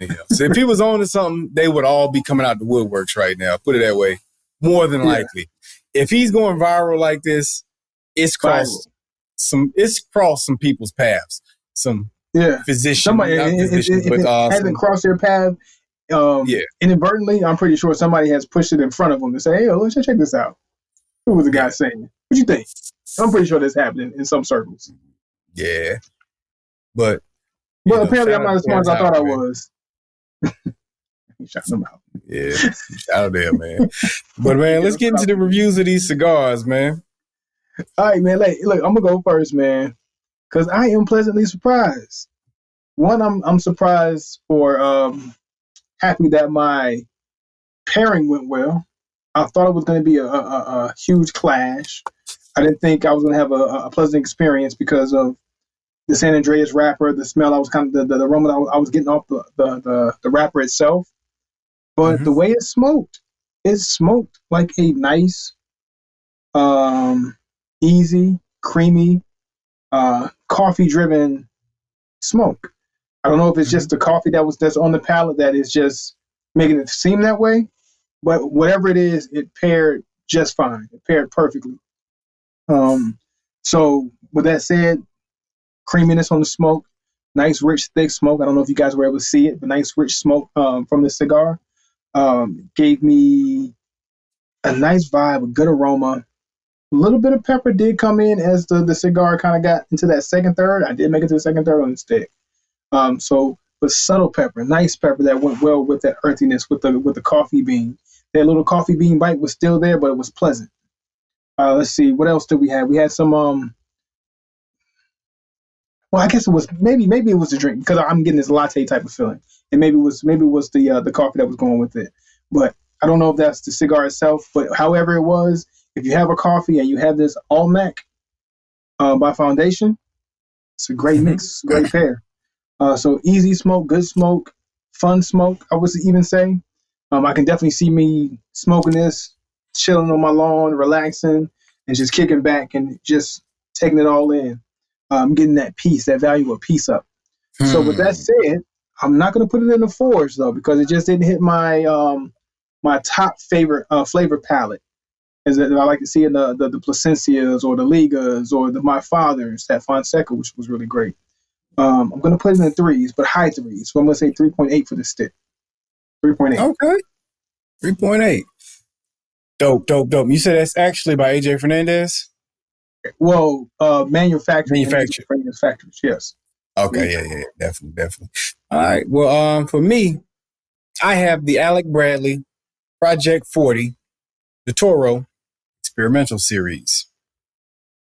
You know? So if he was on to something, they would all be coming out the woodworks right now. Put it that way. More than likely. If he's going viral like this, it's crossed some people's paths. Some physicians,
hasn't crossed their path inadvertently. I'm pretty sure somebody has pushed it in front of them to say, "Hey, let's check this out." Who was the guy saying? What do you think? I'm pretty sure this happened in some circles.
Yeah, but
apparently I'm not as smart as I thought I was. Shout them out.
Yeah, shout out there, man. But man, let's get into the reviews of these cigars, man.
All right, man. Look, I'm gonna go first, man, because I am pleasantly surprised. One, I'm surprised for happy that my pairing went well. I thought it was going to be a huge clash. I didn't think I was going to have a pleasant experience because of the San Andreas wrapper, the smell. I was kind of the aroma that I was getting off the wrapper itself. But the way it smoked like a nice, easy, creamy, coffee-driven smoke. I don't know if it's just the coffee that's on the palate that is just making it seem that way, but whatever it is, it paired just fine. It paired perfectly. So with that said, creaminess on the smoke, nice, rich, thick smoke. I don't know if you guys were able to see it, but nice, rich smoke from the cigar. Gave me a nice vibe, a good aroma. A little bit of pepper did come in as the cigar kind of got into that second third. I did make it to the second third on the stick. So but subtle pepper, nice pepper that went well with that earthiness with the coffee bean. That little coffee bean bite was still there, but it was pleasant. Let's see, what else did we have? We had some. Well, I guess it was maybe it was the drink because I'm getting this latte type of feeling, and maybe it was the coffee that was going with it. But I don't know if that's the cigar itself. But however it was, if you have a coffee and you have this Olmec by Foundation, it's a great mix, great pair. So easy smoke, good smoke, fun smoke. I would even say. I can definitely see me smoking this, chilling on my lawn, relaxing, and just kicking back and just taking it all in. Getting that peace, that value of peace up. So with that said, I'm not going to put it in the fours though because it just didn't hit my my top favorite flavor palette. Is that I like to see in the Placencias or the Ligas or the My Fathers, that Fonseca, which was really great. I'm going to put it in the threes, but high threes. So I'm going to say 3.8 for the stick. 3.8.
Okay. 3.8. Dope. You said that's actually by AJ Fernandez?
Well, manufacturers, yes.
Okay, yeah, definitely. All right. Well, for me, I have the Alec Bradley Project 40, the Toro Experimental Series.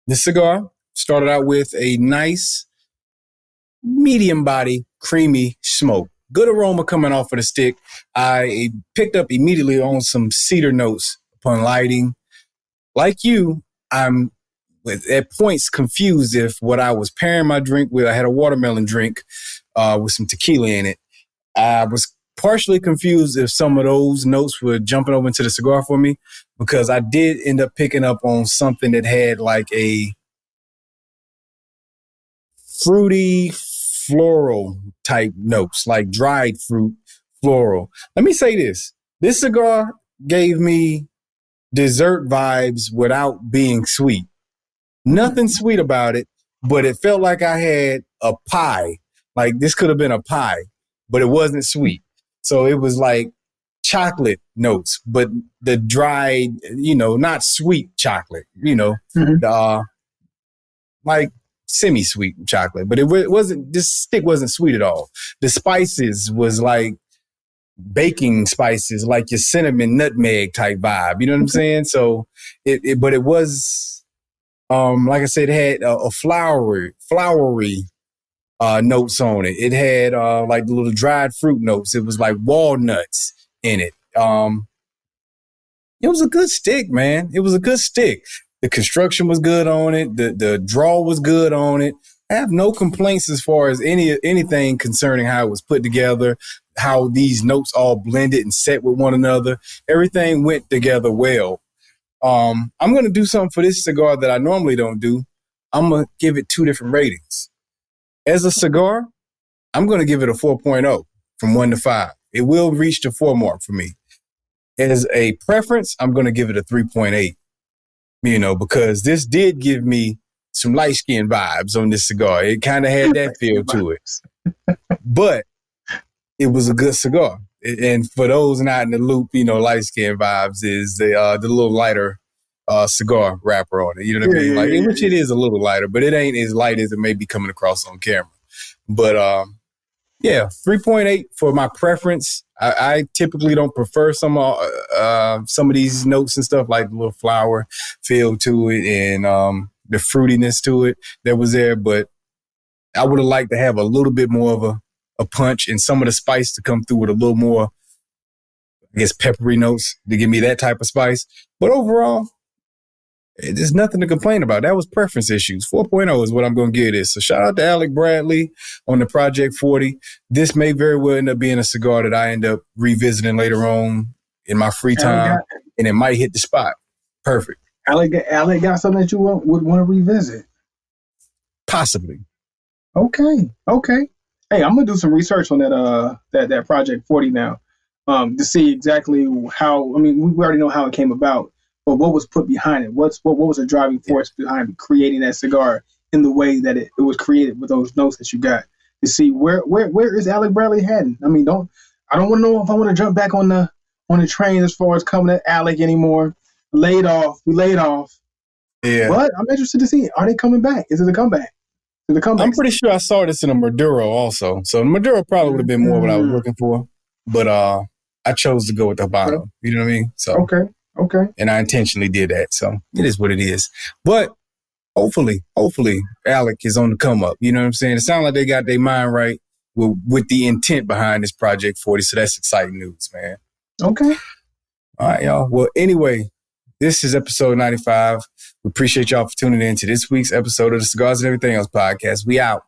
This cigar started out with a nice medium body, creamy smoke. Good aroma coming off of the stick. I picked up immediately on some cedar notes upon lighting. Like you, I'm at points confused if what I was pairing my drink with. I had a watermelon drink with some tequila in it. I was partially confused if some of those notes were jumping over into the cigar for me because I did end up picking up on something that had like a fruity floral type notes, like dried fruit floral. Let me say this. This cigar gave me dessert vibes without being sweet. Nothing sweet about it, but it felt like I had a pie. Like this could have been a pie, but it wasn't sweet. So it was like chocolate notes, but the dried, not sweet chocolate, like semi-sweet chocolate, but it wasn't, this stick wasn't sweet at all. The spices was like baking spices, like your cinnamon, nutmeg type vibe. You know what I'm saying? So but it was, like I said, it had a flowery notes on it. It had like the little dried fruit notes. It was like walnuts in it. It was a good stick, man. It was a good stick. The construction was good on it. The draw was good on it. I have no complaints as far as anything concerning how it was put together, how these notes all blended and set with one another. Everything went together well. I'm going to do something for this cigar that I normally don't do. I'm going to give it 2 different ratings. As a cigar, I'm going to give it a 4.0 from 1 to 5. It will reach the 4 mark for me. As a preference, I'm going to give it a 3.8, because this did give me some light skin vibes on this cigar. It kind of had that feel to it, but it was a good cigar. And for those not in the loop, light skin vibes is the little lighter cigar wrapper on it. You know what I mean? Which it is a little lighter, but it ain't as light as it may be coming across on camera. But 3.8 for my preference. I typically don't prefer some of these notes and stuff, like the little flower feel to it and the fruitiness to it that was there. But I would have liked to have a little bit more of a punch and some of the spice to come through with a little more, I guess, peppery notes to give me that type of spice. But overall, there's nothing to complain about. That was preference issues. 4.0 is what I'm going to give this. So shout out to Alec Bradley on the Project 40. This may very well end up being a cigar that I end up revisiting later on in my free time, and it might hit the spot. Perfect.
Alec got something that you would want to revisit?
Possibly.
Okay. Hey, I'm gonna do some research on that Project 40 now, to see exactly how. I mean, we already know how it came about. But what was put behind it? What was the driving force behind creating that cigar in the way that it was created with those notes that you got? To see where is Alec Bradley heading? I mean, I don't want to know if I want to jump back on the train as far as coming at Alec anymore. We laid off. Yeah. But I'm interested to see, are they coming back? Is it a comeback? The comeback.
I'm pretty sure I saw this in a Maduro also. So Maduro probably would have been more what I was looking for. But I chose to go with the Habano. Okay. You know what I mean? So
Okay.
And I intentionally did that. So it is what it is. But hopefully, Alec is on the come up. You know what I'm saying? It sounds like they got their mind right with the intent behind this Project 40. So that's exciting news, man.
Okay.
All right, y'all. Well, anyway, this is episode 95. We appreciate y'all for tuning in to this week's episode of the Cigars and Everything Else podcast. We out.